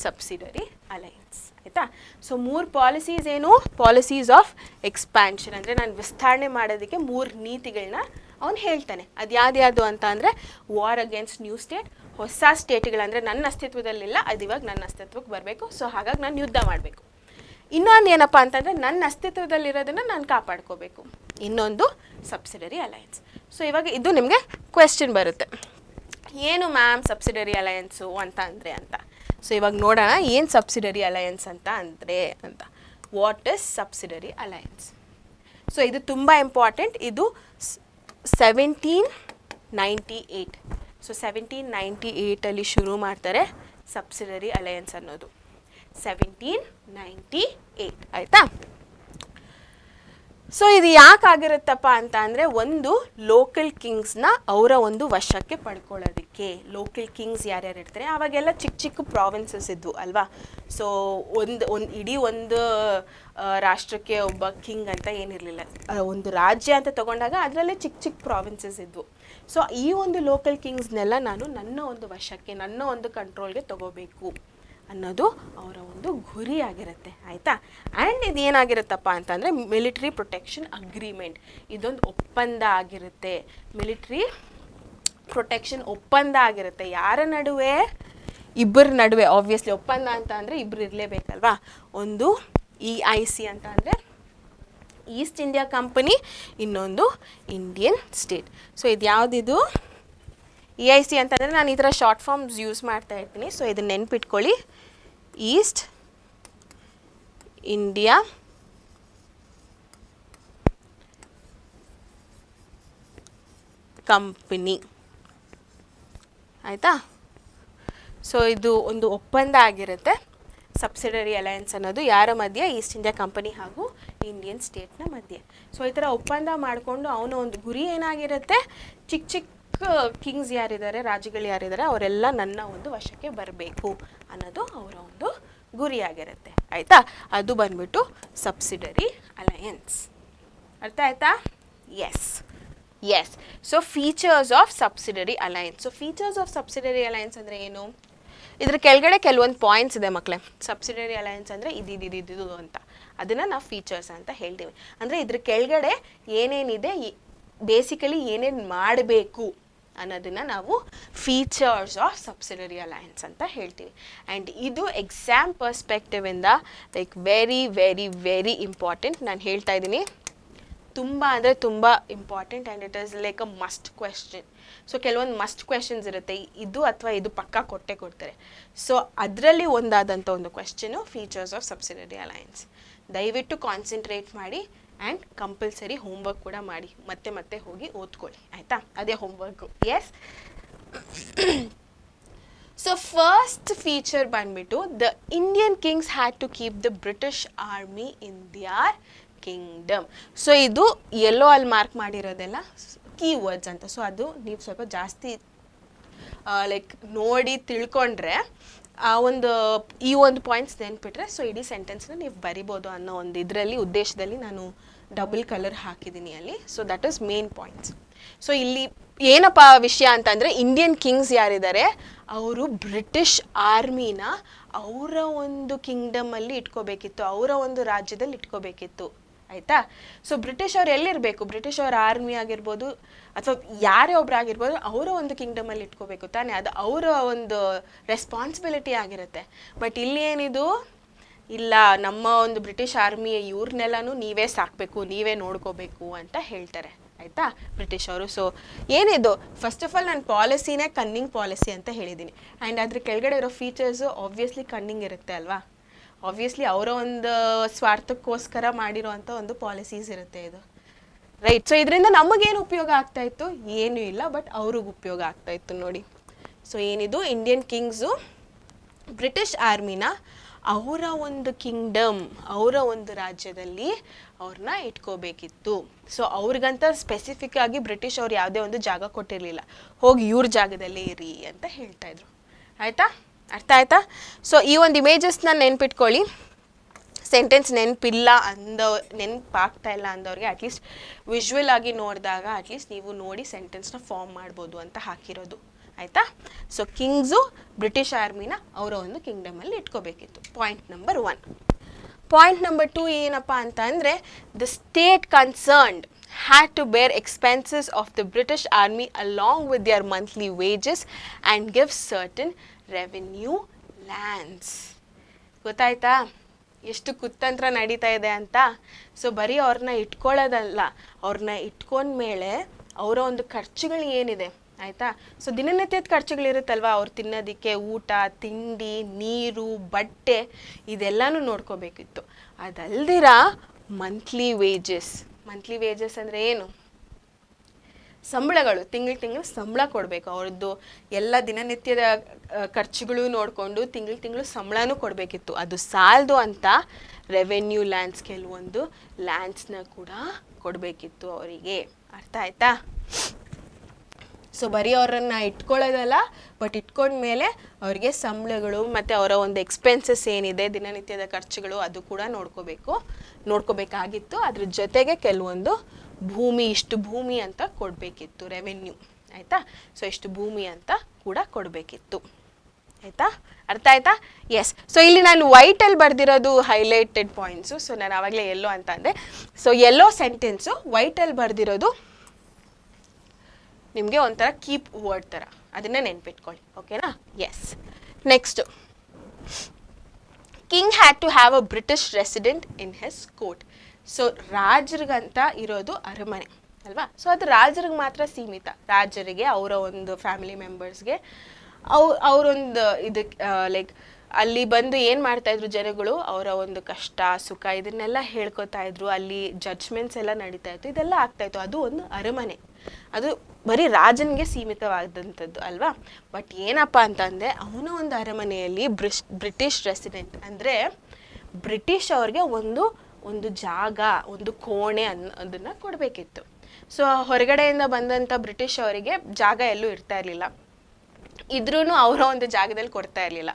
ಸಬ್ಸಿಡರಿ ಅಲಯನ್ಸ್, ಆಯಿತಾ. ಸೊ 3 ಪಾಲಿಸೀಸ್ ಏನು? ಪಾಲಿಸೀಸ್ ಆಫ್ ಎಕ್ಸ್ಪ್ಯಾನ್ಷನ್ ಅಂದರೆ ನಾನು ವಿಸ್ತರಣೆ ಮಾಡೋದಕ್ಕೆ 3 ನೀತಿಗಳನ್ನ ಅವನು ಹೇಳ್ತಾನೆ. ಅದು ಯಾವ್ದು ಅಂತ ಅಂದರೆ, ವಾರ್ ಅಗೇನ್ಸ್ಟ್ ನ್ಯೂ ಸ್ಟೇಟ್, ಹೊಸ ಸ್ಟೇಟ್ಗಳಂದರೆ ನನ್ನ ಅಸ್ತಿತ್ವದಲ್ಲಿಲ್ಲ, ಅದು ಇವಾಗ ನನ್ನ ಅಸ್ತಿತ್ವಕ್ಕೆ ಬರಬೇಕು. ಸೊ ಹಾಗಾಗಿ ನಾನು ಯುದ್ಧ ಮಾಡಬೇಕು. ಇನ್ನೊಂದು ಏನಪ್ಪ ಅಂತಂದರೆ, ನನ್ನ ಅಸ್ತಿತ್ವದಲ್ಲಿರೋದನ್ನು ನಾನು ಕಾಪಾಡ್ಕೋಬೇಕು. ಇನ್ನೊಂದು ಸಬ್ಸಿಡರಿ ಅಲಯನ್ಸ್. ಸೊ ಇವಾಗ ಇದು ನಿಮಗೆ ಕ್ವೆಶ್ಚನ್ ಬರುತ್ತೆ, ಏನು ಮ್ಯಾಮ್ ಸಬ್ಸಿಡರಿ ಅಲಯನ್ಸು ಅಂತ ಅಂದರೆ ಅಂತ. ಸೊ ಇವಾಗ ನೋಡೋಣ ಏನು ಸಬ್ಸಿಡರಿ ಅಲಯನ್ಸ್ ಅಂತ ಅಂದರೆ ಅಂತ. What is subsidiary alliance? So ಇದು ತುಂಬ ಇಂಪಾರ್ಟೆಂಟ್. ಇದು 1798. ಸೊ 1798 ಶುರು ಮಾಡ್ತಾರೆ ಸಬ್ಸಿಡರಿ ಅಲಯನ್ಸ್ ಅನ್ನೋದು. 1798, ಆಯಿತಾ. ಸೊ ಇದು ಯಾಕಾಗಿರುತ್ತಪ್ಪ ಅಂತ ಅಂದರೆ, ಒಂದು ಲೋಕಲ್ ಕಿಂಗ್ಸ್ನ ಅವರ ಒಂದು ವಶಕ್ಕೆ ಪಡ್ಕೊಳ್ಳೋದಕ್ಕೆ. ಲೋಕಲ್ ಕಿಂಗ್ಸ್ ಯಾರ್ಯಾರು ಇರ್ತಾರೆ, ಆವಾಗೆಲ್ಲ ಚಿಕ್ಕ ಚಿಕ್ಕ ಪ್ರಾವಿನ್ಸಸ್ ಇದ್ವು ಅಲ್ವಾ. ಸೊ ಇಡೀ ಒಂದು ರಾಷ್ಟ್ರಕ್ಕೆ ಒಬ್ಬ ಕಿಂಗ್ ಅಂತ ಏನಿರಲಿಲ್ಲ. ಒಂದು ರಾಜ್ಯ ಅಂತ ತಗೊಂಡಾಗ ಅದರಲ್ಲೇ ಚಿಕ್ಕ ಚಿಕ್ಕ ಪ್ರಾವಿನ್ಸಸ್ ಇದ್ವು. ಸೊ ಈ ಒಂದು ಲೋಕಲ್ ಕಿಂಗ್ಸ್ನೆಲ್ಲ ನಾನು ನನ್ನ ಒಂದು ವಶಕ್ಕೆ, ನನ್ನ ಒಂದು ಕಂಟ್ರೋಲ್ಗೆ ತಗೋಬೇಕು ಅನ್ನೋದು ಅವರ ಒಂದು ಗುರಿಯಾಗಿರುತ್ತೆ, ಆಯಿತಾ. ಆ್ಯಂಡ್ ಇದು ಏನಾಗಿರುತ್ತಪ್ಪ ಅಂತಂದರೆ ಮಿಲಿಟ್ರಿ ಪ್ರೊಟೆಕ್ಷನ್ ಅಗ್ರಿಮೆಂಟ್, ಇದೊಂದು ಒಪ್ಪಂದ ಆಗಿರುತ್ತೆ. ಮಿಲಿಟ್ರಿ ಪ್ರೊಟೆಕ್ಷನ್ ಒಪ್ಪಂದ ಆಗಿರುತ್ತೆ. ಯಾರ ನಡುವೆ? ಇಬ್ಬರ ನಡುವೆ. ಆಬ್ವಿಯಸ್ಲಿ ಒಪ್ಪಂದ ಅಂತ ಅಂದರೆ ಇಬ್ಬರು ಇರಲೇಬೇಕಲ್ವಾ. ಒಂದು EIC ಅಂತ ಅಂದರೆ ಈಸ್ಟ್ ಇಂಡಿಯಾ ಕಂಪನಿ, ಇನ್ನೊಂದು ಇಂಡಿಯನ್ ಸ್ಟೇಟ್. ಸೊ ಇದು ಯಾವುದಿದು? EIC ಅಂತಂದರೆ ನಾನು ಈ ಥರ ಶಾರ್ಟ್ ಫಾರ್ಮ್ಸ್ ಯೂಸ್ ಮಾಡ್ತಾ ಇರ್ತೀನಿ. ಸೊ ಇದನ್ನ ನೆನ್ಪಿಟ್ಕೊಳ್ಳಿ, ಈಸ್ಟ್ ಇಂಡಿಯಾ ಕಂಪನಿ, ಆಯಿತಾ. ಸೊ ಇದು ಒಂದು ಒಪ್ಪಂದ ಆಗಿರುತ್ತೆ. ಸಬ್ಸಿಡರಿ ಅಲಯನ್ಸ್ ಅನ್ನೋದು ಯಾರ ಮಧ್ಯೆ? ಈಸ್ಟ್ ಇಂಡಿಯಾ ಕಂಪನಿ ಹಾಗೂ ಇಂಡಿಯನ್ ಸ್ಟೇಟ್ನ ಮಧ್ಯೆ. ಸೊ ಈ ಥರ ಒಪ್ಪಂದ ಮಾಡಿಕೊಂಡು ಅವನ ಒಂದು ಗುರಿ ಏನಾಗಿರುತ್ತೆ? ಚಿಕ್ಕ ಚಿಕ್ಕ ಕಿಂಗ್ಸ್ ಯಾರಿದ್ದಾರೆ, ರಾಜ್ಯಗಳು ಯಾರಿದ್ದಾರೆ, ಅವರೆಲ್ಲ ನನ್ನ ಒಂದು ವಶಕ್ಕೆ ಬರಬೇಕು ಅನ್ನೋದು ಅವರ ಒಂದು ಗುರಿಯಾಗಿರುತ್ತೆ, ಆಯಿತಾ. ಅದು ಬಂದ್ಬಿಟ್ಟು ಸಬ್ಸಿಡರಿ ಅಲಯನ್ಸ್. ಅರ್ಥ ಆಯ್ತಾ? Yes. So features of subsidiary alliance. So features of subsidiary alliance ಅಂದರೆ ಏನು? ಇದ್ರ ಕೆಳಗಡೆ ಕೆಲವೊಂದು ಪಾಯಿಂಟ್ಸ್ ಇದೆ ಮಕ್ಕಳೇ. ಸಬ್ಸಿಡರಿ ಅಲಯನ್ಸ್ ಅಂದರೆ ಇದಿದು ಅಂತ, ಅದನ್ನು ನಾವು ಫೀಚರ್ಸ್ ಅಂತ ಹೇಳ್ತೀವಿ. ಅಂದರೆ ಇದ್ರ ಕೆಳಗಡೆ ಏನೇನಿದೆ, ಬೇಸಿಕಲಿ ಏನೇನು ಮಾಡಬೇಕು ಅನ್ನೋದನ್ನು ನಾವು ಫೀಚರ್ಸ್ ಆಫ್ ಸಬ್ಸಿಡರಿ ಅಲಯನ್ಸ್ ಅಂತ ಹೇಳ್ತೀವಿ. ಆ್ಯಂಡ್ ಇದು ಎಕ್ಸಾಮ್ ಪರ್ಸ್ಪೆಕ್ಟಿವಿಂದ like very very very important. ನಾನು ಹೇಳ್ತಾ ಇದ್ದೀನಿ, ತುಂಬ ಅಂದರೆ ತುಂಬ important. And it is like a must question. So ಕೆಲವೊಂದು ಮಸ್ಟ್ ಕ್ವೆಶನ್ಸ್ ಇರುತ್ತೆ, ಇದು ಅಥವಾ ಇದು ಪಕ್ಕಾ ಕೊಡ್ತಾರೆ. ಸೊ ಅದರಲ್ಲಿ ಒಂದಾದಂಥ ಒಂದು question features of subsidiary alliance. ದಯವಿಟ್ಟು ಕಾನ್ಸಂಟ್ರೇಟ್ ಮಾಡಿ ಆ್ಯಂಡ್ ಕಂಪಲ್ಸರಿ ಹೋಮ್ವರ್ಕ್ ಕೂಡ ಮಾಡಿ, ಮತ್ತೆ ಹೋಗಿ ಓದ್ಕೊಳ್ಳಿ, ಆಯಿತಾ. ಅದೇ homework. Yes. So first feature ಬಂದ್ಬಿಟ್ಟು, the Indian kings had to keep the British army in their kingdom. So ಇದು ಎಲ್ಲೋ ಅಲ್ಲಿ ಮಾರ್ಕ್ ಮಾಡಿರೋದೆಲ್ಲ ಕೀವರ್ಡ್ಸ್ ಅಂತ. ಸೊ ಅದು ನೀವು ಸ್ವಲ್ಪ ಜಾಸ್ತಿ ಲೈಕ್ ನೋಡಿ ತಿಳ್ಕೊಂಡ್ರೆ ಈ ಒಂದು ಪಾಯಿಂಟ್ಸ್ ನೆನ್ಪಿಟ್ರೆ ಸೊ ಇಡೀ ಸೆಂಟೆನ್ಸ್ನ ನೀವು ಬರಿಬೋದು ಅನ್ನೋ ಒಂದು ಇದರಲ್ಲಿ ಉದ್ದೇಶದಲ್ಲಿ ನಾನು ಡಬಲ್ ಕಲರ್ ಹಾಕಿದ್ದೀನಿ ಅಲ್ಲಿ. So that is main points. So ಇಲ್ಲಿ ಏನಪ್ಪ ವಿಷಯ ಅಂತಂದರೆ, ಇಂಡಿಯನ್ ಕಿಂಗ್ಸ್ ಯಾರಿದ್ದಾರೆ ಅವರು ಬ್ರಿಟಿಷ್ ಆರ್ಮಿನ ಅವರ ಒಂದು ಕಿಂಗ್ಡಮಲ್ಲಿ ಇಟ್ಕೋಬೇಕಿತ್ತು, ಅವರ ಒಂದು ರಾಜ್ಯದಲ್ಲಿ ಇಟ್ಕೋಬೇಕಿತ್ತು, ಆಯಿತಾ. ಸೊ ಬ್ರಿಟಿಷ್ ಅವ್ರು ಎಲ್ಲಿರಬೇಕು? ಬ್ರಿಟಿಷ್ ಅವ್ರ ಆರ್ಮಿ ಆಗಿರ್ಬೋದು ಅಥವಾ ಯಾರೇ ಒಬ್ರು ಆಗಿರ್ಬೋದು, ಅವರ ಒಂದು ಕಿಂಗ್ಡಮಲ್ಲಿ ಇಟ್ಕೋಬೇಕು ತಾನೇ, ಅದು ಅವರ ಒಂದು ರೆಸ್ಪಾನ್ಸಿಬಿಲಿಟಿ ಆಗಿರುತ್ತೆ. ಬಟ್ ಇಲ್ಲಿ ಏನಿದು ಇಲ್ಲ, ನಮ್ಮ ಒಂದು ಬ್ರಿಟಿಷ್ ಆರ್ಮಿ ಇವ್ರನ್ನೆಲ್ಲನೂ ನೀವೇ ಸಾಕಬೇಕು, ನೀವೇ ನೋಡ್ಕೋಬೇಕು ಅಂತ ಹೇಳ್ತಾರೆ, ಆಯಿತಾ, ಬ್ರಿಟಿಷ್ ಅವರು. ಸೊ ಏನಿದು, ಫಸ್ಟ್ ಆಫ್ ಆಲ್ ನಾನು ಪಾಲಿಸಿನೇ ಕನ್ನಿಂಗ್ ಪಾಲಿಸಿ ಅಂತ ಹೇಳಿದ್ದೀನಿ. ಆ್ಯಂಡ್ ಅದ್ರ ಕೆಳಗಡೆ ಇರೋ ಫೀಚರ್ಸು ಆಬ್ವಿಯಸ್ಲಿ ಕನ್ನಿಂಗ್ ಇರುತ್ತೆ ಅಲ್ವಾ. ಆಬ್ವಿಯಸ್ಲಿ ಅವರ ಒಂದು ಸ್ವಾರ್ಥಕ್ಕೋಸ್ಕರ ಮಾಡಿರೋ ಅಂಥ ಒಂದು ಪಾಲಿಸೀಸ್ ಇರುತ್ತೆ ಇದು, ರೈಟ್. ಸೊ ಇದರಿಂದ ನಮಗೇನು ಉಪಯೋಗ ಆಗ್ತಾಯಿತ್ತು? ಏನೂ ಇಲ್ಲ, ಬಟ್ ಅವ್ರಿಗೆ ಉಪಯೋಗ ಆಗ್ತಾಯಿತ್ತು ನೋಡಿ. ಸೊ ಏನಿದು, ಇಂಡಿಯನ್ ಕಿಂಗ್ಸು ಬ್ರಿಟಿಷ್ ಆರ್ಮಿನ ಅವರ ಒಂದು ಕಿಂಗ್ಡಮ್, ಅವರ ಒಂದು ರಾಜ್ಯದಲ್ಲಿ ಅವ್ರನ್ನ ಇಟ್ಕೋಬೇಕಿತ್ತು. ಸೊ ಅವ್ರಿಗಂತ ಸ್ಪೆಸಿಫಿಕ್ ಆಗಿ ಬ್ರಿಟಿಷ್ ಅವ್ರು ಯಾವುದೇ ಒಂದು ಜಾಗ ಕೊಟ್ಟಿರಲಿಲ್ಲ, ಹೋಗಿ ಇವ್ರ ಜಾಗದಲ್ಲೇ ಇರಿ ಅಂತ ಹೇಳ್ತಾಯಿದ್ರು, ಆಯಿತಾ. ಅರ್ಥ ಆಯ್ತಾ? ಸೊ ಈ ಒಂದು ಇಮೇಜಸ್ನ ನೆನ್ಪಿಟ್ಕೊಳ್ಳಿ. ಸೆಂಟೆನ್ಸ್ ನೆನಪಿಲ್ಲ ನೆನಪಾಗ್ತಾ ಇಲ್ಲ ಅಂದವ್ರಿಗೆ ಅಟ್ಲೀಸ್ಟ್ ವಿಜುವಲ್ ಆಗಿ ನೋಡಿದಾಗ ಅಟ್ಲೀಸ್ಟ್ ನೀವು ನೋಡಿ ಸೆಂಟೆನ್ಸ್ನ ಫಾರ್ಮ್ ಮಾಡ್ಬೋದು ಅಂತ ಹಾಕಿರೋದು, ಆಯಿತಾ. ಸೊ ಕಿಂಗ್ಸು ಬ್ರಿಟಿಷ್ ಆರ್ಮಿನ ಅವರ ಒಂದು ಕಿಂಗ್ಡಮಲ್ಲಿ ಇಟ್ಕೋಬೇಕಿತ್ತು, ಪಾಯಿಂಟ್ ನಂಬರ್ 1. ಪಾಯಿಂಟ್ ನಂಬರ್ 2 ಏನಪ್ಪ ಅಂತ ಅಂದರೆ, the state concerned had to bear expenses of the British Army along with their monthly wages and give certain revenue lands. ಗೊತ್ತಾಯ್ತಾ ಎಷ್ಟು ಕುತಂತ್ರ ನಡೀತಾ ಇದೆ ಅಂತ? ಸೊ ಬರೀ ಅವ್ರನ್ನ ಇಟ್ಕೊಳ್ಳೋದಲ್ಲ, ಅವ್ರನ್ನ ಇಟ್ಕೊಂಡ್ಮೇಲೆ ಅವರ ಒಂದು ಖರ್ಚುಗಳು ಏನಿದೆ, ಆಯಿತಾ. ಸೊ ದಿನನಿತ್ಯದ ಖರ್ಚುಗಳಿರುತ್ತಲ್ವ, ಅವ್ರು ತಿನ್ನೋದಕ್ಕೆ ಊಟ, ತಿಂಡಿ, ನೀರು, ಬಟ್ಟೆ ಇದೆಲ್ಲನೂ ನೋಡ್ಕೋಬೇಕಿತ್ತು. ಅದಲ್ದಿರ ಮಂತ್ಲಿ ವೇಜಸ್ ಅಂದರೆ ಏನು? ಸಂಬಳಗಳು, ತಿಂಗಳು ಸಂಬಳ ಕೊಡಬೇಕು. ಅವ್ರದ್ದು ಎಲ್ಲ ದಿನನಿತ್ಯದ ಖರ್ಚುಗಳು ನೋಡಿಕೊಂಡು ತಿಂಗಳು ಸಂಬಳನೂ ಕೊಡಬೇಕಿತ್ತು. ಅದು ಸಾಲದು ಅಂತ ರೆವೆನ್ಯೂ ಲ್ಯಾಂಡ್ಸ್, ಕೆಲವೊಂದು ಲ್ಯಾಂಡ್ಸ್ನ ಕೂಡ ಕೊಡಬೇಕಿತ್ತು ಅವರಿಗೆ. ಅರ್ಥ ಆಯ್ತಾ? ಸೊ ಬರೀ ಅವರನ್ನು ಇಟ್ಕೊಳ್ಳೋದಲ್ಲ, ಬಟ್ ಇಟ್ಕೊಂಡ್ಮೇಲೆ ಅವರಿಗೆ ಸಂಬಳಗಳು ಮತ್ತು ಅವರ ಒಂದು ಎಕ್ಸ್ಪೆನ್ಸಸ್ ಏನಿದೆ, ದಿನನಿತ್ಯದ ಖರ್ಚುಗಳು, ಅದು ಕೂಡ ನೋಡ್ಕೋಬೇಕಾಗಿತ್ತು. ಅದ್ರ ಜೊತೆಗೆ ಕೆಲವೊಂದು ಭೂಮಿ, ಇಷ್ಟು ಭೂಮಿ ಅಂತ ಕೊಡಬೇಕಿತ್ತು, ರೆವೆನ್ಯೂ. ಆಯಿತಾ? ಸೊ ಇಷ್ಟು ಭೂಮಿ ಅಂತ ಕೂಡ ಕೊಡಬೇಕಿತ್ತು. ಆಯಿತಾ? ಅರ್ಥ ಆಯ್ತಾ? ಎಸ್. ಸೊ ಇಲ್ಲಿ ನಾನು ವೈಟಲ್ಲಿ ಬರೆದಿರೋದು ಹೈಲೈಟೆಡ್ ಪಾಯಿಂಟ್ಸು. ಸೊ ನಾನು ಆವಾಗಲೇ ಎಲ್ಲೋ ಅಂತ ಅಂದೆ. ಸೊ ಎಲ್ಲೋ ಸೆಂಟೆನ್ಸು, ವೈಟಲ್ಲಿ ಬರೆದಿರೋದು ನಿಮಗೆ ಒಂಥರ ಕೀಪ್ ವರ್ಡ್ ಥರ, ಅದನ್ನೇ ನೆನ್ಪಿಟ್ಕೊಳ್ಳಿ. ಓಕೆನಾ? Yes. Next, king had to have a British resident in his court. So ರಾಜರಿಗಂತ ಇರೋದು ಅರಮನೆ ಅಲ್ವಾ? ಸೊ ಅದು ರಾಜರಿಗೆ ಮಾತ್ರ ಸೀಮಿತ. ರಾಜರಿಗೆ, ಅವರ ಒಂದು ಫ್ಯಾಮಿಲಿ ಮೆಂಬರ್ಸ್ಗೆ, ಅವರೊಂದು ಇದಕ್ಕೆ ಲೈಕ್ ಅಲ್ಲಿ ಬಂದು ಏನು ಮಾಡ್ತಾಯಿದ್ರು ಜನಗಳು, ಅವರ ಒಂದು ಕಷ್ಟ ಸುಖ ಇದನ್ನೆಲ್ಲ ಹೇಳ್ಕೊತಾ ಇದ್ರು. ಅಲ್ಲಿ ಜಡ್ಜ್ಮೆಂಟ್ಸ್ ಎಲ್ಲ ನಡೀತಾ ಇತ್ತು, ಇದೆಲ್ಲ ಆಗ್ತಾಯಿತ್ತು. ಅದು ಒಂದು ಅರಮನೆ, ಅದು ಬರೀ ರಾಜನಿಗೆ ಸೀಮಿತವಾದಂಥದ್ದು ಅಲ್ವಾ? ಬಟ್ ಏನಪ್ಪ ಅಂತಂದರೆ, ಅವನ ಒಂದು ಅರಮನೆಯಲ್ಲಿ ಬ್ರಿಟಿಷ್ ರೆಸಿಡೆಂಟ್ ಅಂದರೆ ಬ್ರಿಟಿಷ್ ಅವ್ರಿಗೆ ಒಂದು ಜಾಗ, ಒಂದು ಕೋಣೆ ಅದನ್ನು ಕೊಡಬೇಕಿತ್ತು. ಸೊ ಹೊರಗಡೆಯಿಂದ ಬಂದಂಥ ಬ್ರಿಟಿಷ್ ಅವರಿಗೆ ಜಾಗ ಎಲ್ಲೂ ಇರ್ತಾ ಇರಲಿಲ್ಲ, ಇದ್ರೂ ಅವರ ಒಂದು ಜಾಗದಲ್ಲಿ ಕೊಡ್ತಾ ಇರಲಿಲ್ಲ.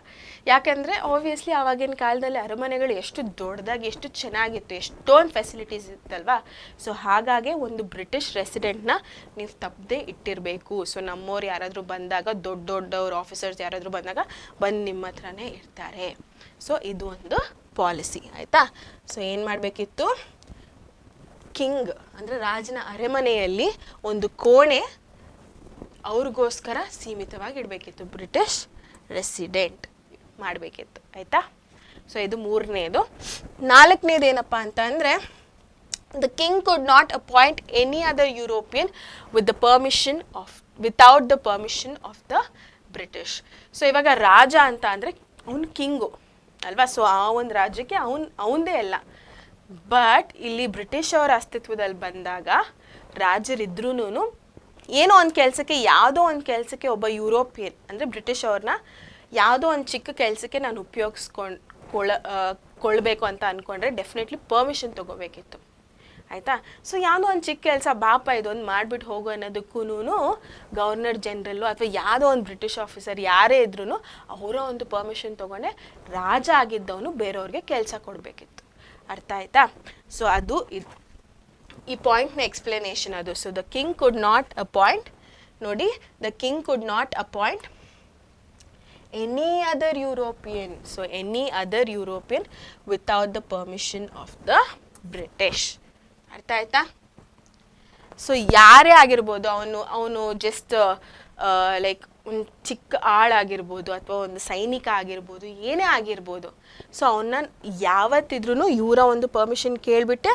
ಯಾಕಂದರೆ ಆಬ್ವಿಯಸ್ಲಿ ಆವಾಗಿನ ಕಾಲದಲ್ಲಿ ಅರಮನೆಗಳು ಎಷ್ಟು ದೊಡ್ಡದಾಗಿ, ಎಷ್ಟು ಚೆನ್ನಾಗಿತ್ತು, ಎಷ್ಟೊಂದು ಫೆಸಿಲಿಟೀಸ್ ಇತ್ತಲ್ವಾ? ಸೊ ಹಾಗಾಗಿ ಒಂದು ಬ್ರಿಟಿಷ್ ರೆಸಿಡೆಂಟ್ನ ನೀವು ತಪ್ಪದೆ ಇಟ್ಟಿರಬೇಕು. ಸೊ ನಮ್ಮವ್ರು ಯಾರಾದರೂ ಬಂದಾಗ, ದೊಡ್ಡವ್ರ ಆಫೀಸರ್ಸ್ ಯಾರಾದರೂ ಬಂದಾಗ ಬಂದು ನಿಮ್ಮ ಹತ್ರನೇ ಇರ್ತಾರೆ. ಸೊ ಇದು ಒಂದು ಪಾಲಿಸಿ. ಆಯಿತಾ? ಸೊ ಏನು ಮಾಡಬೇಕಿತ್ತು, ಕಿಂಗ್ ಅಂದರೆ ರಾಜನ ಅರಮನೆಯಲ್ಲಿ ಒಂದು ಕೋಣೆ ಅವ್ರಿಗೋಸ್ಕರ ಸೀಮಿತವಾಗಿ ಇಡಬೇಕಿತ್ತು, ಬ್ರಿಟಿಷ್ ರೆಸಿಡೆಂಟ್ ಮಾಡಬೇಕಿತ್ತು. ಆಯಿತಾ? ಸೊ ಇದು ಮೂರನೇದು. ನಾಲ್ಕನೇದು ಏನಪ್ಪ ಅಂತ ಅಂದರೆ, the king could not appoint any other European without the permission of the British. So ಇವಾಗ ರಾಜ ಅಂತ ಅಂದರೆ ಅವನು ಕಿಂಗು ಅಲ್ವಾ? ಸೊ ಆ ಒಂದು ರಾಜ್ಯಕ್ಕೆ ಅವನದೇ ಎಲ್ಲ. ಬಟ್ ಇಲ್ಲಿ ಬ್ರಿಟಿಷ್ ಅವರ ಅಸ್ತಿತ್ವದಲ್ಲಿ ಬಂದಾಗ ರಾಜರಿದ್ರೂ ಏನೋ ಒಂದು ಕೆಲಸಕ್ಕೆ, ಯಾವುದೋ ಒಂದು ಕೆಲಸಕ್ಕೆ ಒಬ್ಬ ಯುರೋಪಿಯನ್ ಅಂದರೆ ಬ್ರಿಟಿಷ್ ಅವ್ರನ್ನ ಯಾವುದೋ ಒಂದು ಚಿಕ್ಕ ಕೆಲಸಕ್ಕೆ ನಾನು ಕೊಳ್ಬೇಕು ಅಂತ ಅಂದ್ಕೊಂಡ್ರೆ ಡೆಫಿನೆಟ್ಲಿ ಪರ್ಮಿಷನ್ ತೊಗೋಬೇಕಿತ್ತು. ಆಯಿತಾ? ಸೊ ಯಾವುದೋ ಒಂದು ಚಿಕ್ಕ ಕೆಲಸ, ಬಾಪ ಇದೊಂದು ಮಾಡಿಬಿಟ್ಟು ಹೋಗೋ ಅನ್ನೋದಕ್ಕೂ ಗವರ್ನರ್ ಜನರಲ್ಲು ಅಥವಾ ಯಾವುದೋ ಒಂದು ಬ್ರಿಟಿಷ್ ಆಫೀಸರ್ ಯಾರೇ ಇದ್ರೂ ಅವರ ಒಂದು ಪರ್ಮಿಷನ್ ತೊಗೊಂಡೆ ರಾಜ ಆಗಿದ್ದವನು ಬೇರೆಯವ್ರಿಗೆ ಕೆಲಸ ಕೊಡಬೇಕಿತ್ತು. ಅರ್ಥ ಆಯ್ತಾ? ಸೊ ಅದು ಈ ಪಾಯಿಂಟ್ನ ಎಕ್ಸ್ಪ್ಲನೇಷನ್ ಅದು. So the king could not appoint, ನೋಡಿ, the king could not appoint any other European. So any other European without the permission of the British. ಅರ್ಥ ಆಯ್ತಾ? ಸೊ ಯಾರೇ ಆಗಿರ್ಬೋದು, ಅವನು ಜಸ್ಟ್ ಲೈಕ್ ಒಂದು ಚಿಕ್ಕ ಆಳಾಗಿರ್ಬೋದು ಅಥವಾ ಒಂದು ಸೈನಿಕ ಆಗಿರ್ಬೋದು, ಏನೇ ಆಗಿರ್ಬೋದು. ಸೊ ಅವನ್ನ ಯಾವತ್ತಿದ್ರೂ ಇವರ ಒಂದು ಪರ್ಮಿಷನ್ ಕೇಳಿಬಿಟ್ಟೆ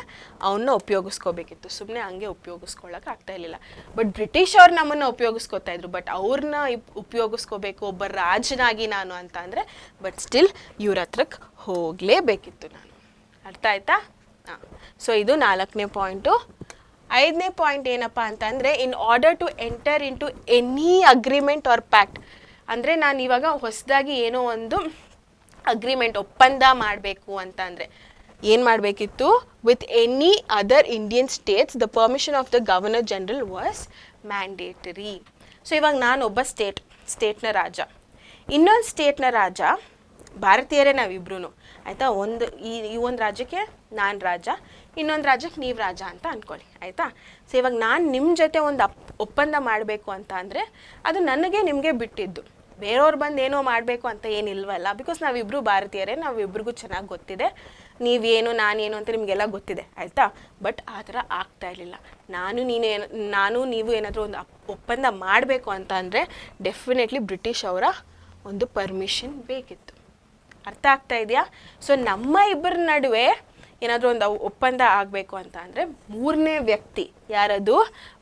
ಅವನ್ನ ಉಪಯೋಗಿಸ್ಕೋಬೇಕಿತ್ತು. ಸುಮ್ಮನೆ ಹಂಗೆ ಉಪಯೋಗಿಸ್ಕೊಳ್ಳೋಕೆ ಆಗ್ತಾಯಿರಲಿಲ್ಲ. ಬಟ್ ಬ್ರಿಟಿಷ್ ಅವ್ರು ನಮ್ಮನ್ನು ಉಪಯೋಗಿಸ್ಕೋತಾ ಇದ್ರು, ಬಟ್ ಅವ್ರನ್ನ ಉಪಯೋಗಿಸ್ಕೋಬೇಕು ಒಬ್ಬ ರಾಜನಾಗಿ ನಾನು ಅಂತ ಅಂದರೆ, ಬಟ್ ಸ್ಟಿಲ್ ಇವ್ರ ಹತ್ರಕ್ಕೆ ಹೋಗಲೇಬೇಕಿತ್ತು ನಾನು. ಅರ್ಥ ಆಯ್ತಾ? ಹಾಂ. ಸೊ ಇದು 4ನೇ ಪಾಯಿಂಟು. 5ನೇ ಪಾಯಿಂಟ್ ಏನಪ್ಪ ಅಂತಂದರೆ, in order to enter into any agreement or pact. ಅಂದರೆ ನಾನು ಇವಾಗ ಹೊಸದಾಗಿ ಏನೋ ಒಂದು ಅಗ್ರಿಮೆಂಟ್, ಒಪ್ಪಂದ ಮಾಡಬೇಕು ಅಂತ ಅಂದರೆ ಏನು ಮಾಡಬೇಕಿತ್ತು, with any other Indian States the permission of the governor general was mandatory. So ಇವಾಗ ನಾನು ಒಬ್ಬ ಸ್ಟೇಟ್ನ ರಾಜ, ಇನ್ನೊಂದು ಸ್ಟೇಟ್ನ ರಾಜ, ಭಾರತೀಯರೇ ನಾವಿಬ್ರು. ಆಯಿತಾ? ಈ ಒಂದು ರಾಜ್ಯಕ್ಕೆ ನಾನು ರಾಜ, ಇನ್ನೊಂದು ರಾಜ್ಯಕ್ಕೆ ನೀವು ರಾಜ ಅಂತ ಅಂದ್ಕೊಳ್ಳಿ. ಆಯಿತಾ? ಸೊ ಇವಾಗ ನಾನು ನಿಮ್ಮ ಜೊತೆ ಒಂದು ಒಪ್ಪಂದ ಮಾಡಬೇಕು ಅಂತ ಅಂದರೆ ಅದು ನನಗೆ ನಿಮಗೆ ಬಿಟ್ಟಿದ್ದು. ಬೇರೆಯವ್ರು ಬಂದು ಏನೋ ಮಾಡಬೇಕು ಅಂತ ಏನಿಲ್ವಲ್ಲ. ಬಿಕಾಸ್ ನಾವಿಬ್ಬರು ಭಾರತೀಯರೇ, ನಾವಿಬ್ರಿಗೂ ಚೆನ್ನಾಗಿ ಗೊತ್ತಿದೆ, ನೀವೇನು ನಾನೇನು ಅಂತ ನಿಮಗೆಲ್ಲ ಗೊತ್ತಿದೆ. ಆಯಿತಾ? ಬಟ್ ಆ ಥರ ಆಗ್ತಾ ಇರಲಿಲ್ಲ. ನಾನು ನೀವು ಏನಾದರೂ ಒಂದು ಒಪ್ಪಂದ ಮಾಡಬೇಕು ಅಂತ ಅಂದರೆ ಡೆಫಿನೆಟ್ಲಿ ಬ್ರಿಟಿಷ್ ಅವರ ಒಂದು ಪರ್ಮಿಷನ್ ಬೇಕಿತ್ತು. ಅರ್ಥ ಆಗ್ತಾ ಇದೆಯಾ? ಸೊ ನಮ್ಮ ಇಬ್ಬರ ನಡುವೆ ಏನಾದರೂ ಒಂದು ಒಪ್ಪಂದ ಆಗಬೇಕು ಅಂತ ಅಂದರೆ 3ನೇ ವ್ಯಕ್ತಿ ಯಾರದು,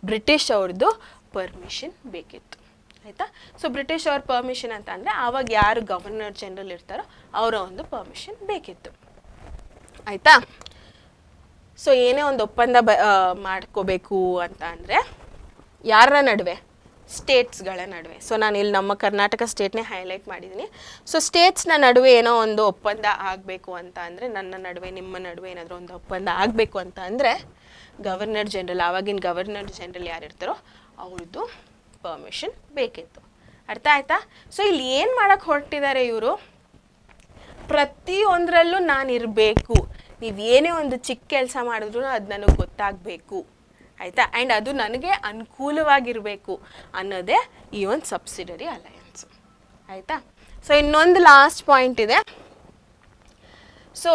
ಬ್ರಿಟಿಷ್ ಅವ್ರದ್ದು ಪರ್ಮಿಷನ್ ಬೇಕಿತ್ತು. ಆಯಿತಾ? ಸೊ ಬ್ರಿಟಿಷ್ ಅವ್ರ ಪರ್ಮಿಷನ್ ಅಂತ ಅಂದರೆ ಆವಾಗ ಯಾರು ಗವರ್ನರ್ ಜನರಲ್ ಇರ್ತಾರೋ ಅವರ ಒಂದು ಪರ್ಮಿಷನ್ ಬೇಕಿತ್ತು. ಆಯಿತಾ? ಸೊ ಏನೇ ಒಂದು ಒಪ್ಪಂದ ಮಾಡ್ಕೋಬೇಕು ಅಂತ ಅಂದರೆ ಯಾರ ನಡುವೆ, ಸ್ಟೇಟ್ಸ್ಗಳ ನಡುವೆ. ಸೊ ನಾನು ಇಲ್ಲಿ ನಮ್ಮ ಕರ್ನಾಟಕ ಸ್ಟೇಟ್ನೇ ಹೈಲೈಟ್ ಮಾಡಿದ್ದೀನಿ. ಸೊ ಸ್ಟೇಟ್ಸ್ನ ನಡುವೆ ಏನೋ ಒಂದು ಒಪ್ಪಂದ ಆಗಬೇಕು ಅಂತ ಅಂದರೆ, ನನ್ನ ನಡುವೆ ನಿಮ್ಮ ನಡುವೆ ಏನಾದರೂ ಒಂದು ಒಪ್ಪಂದ ಆಗಬೇಕು ಅಂತ ಅಂದರೆ ಗವರ್ನರ್ ಜನರಲ್, ಆವಾಗಿನ ಗವರ್ನರ್ ಜನರಲ್ ಯಾರಿರ್ತಾರೋ ಅವ್ರದ್ದು ಪರ್ಮಿಷನ್ ಬೇಕಿತ್ತು. ಅರ್ಥ ಆಯ್ತಾ? ಸೊ ಇಲ್ಲಿ ಏನು ಮಾಡೋಕ್ಕೆ ಹೊರಟಿದ್ದಾರೆ ಇವರು, ಪ್ರತಿಯೊಂದರಲ್ಲೂ ನಾನು ಇರಬೇಕು, ನೀವು ಏನೇ ಒಂದು ಚಿಕ್ಕ ಕೆಲಸ ಮಾಡಿದ್ರು ಅದು ನನಗೆ ಗೊತ್ತಾಗಬೇಕು, ಆಯಿತಾ, ಆ್ಯಂಡ್ ಅದು ನನಗೆ ಅನುಕೂಲವಾಗಿರಬೇಕು ಅನ್ನೋದೇ ಈ ಒಂದು ಸಬ್ಸಿಡರಿ ಅಲಯನ್ಸ್, ಆಯಿತಾ. ಸೊ ಇನ್ನೊಂದು ಲಾಸ್ಟ್ ಪಾಯಿಂಟ್ ಇದೆ. ಸೊ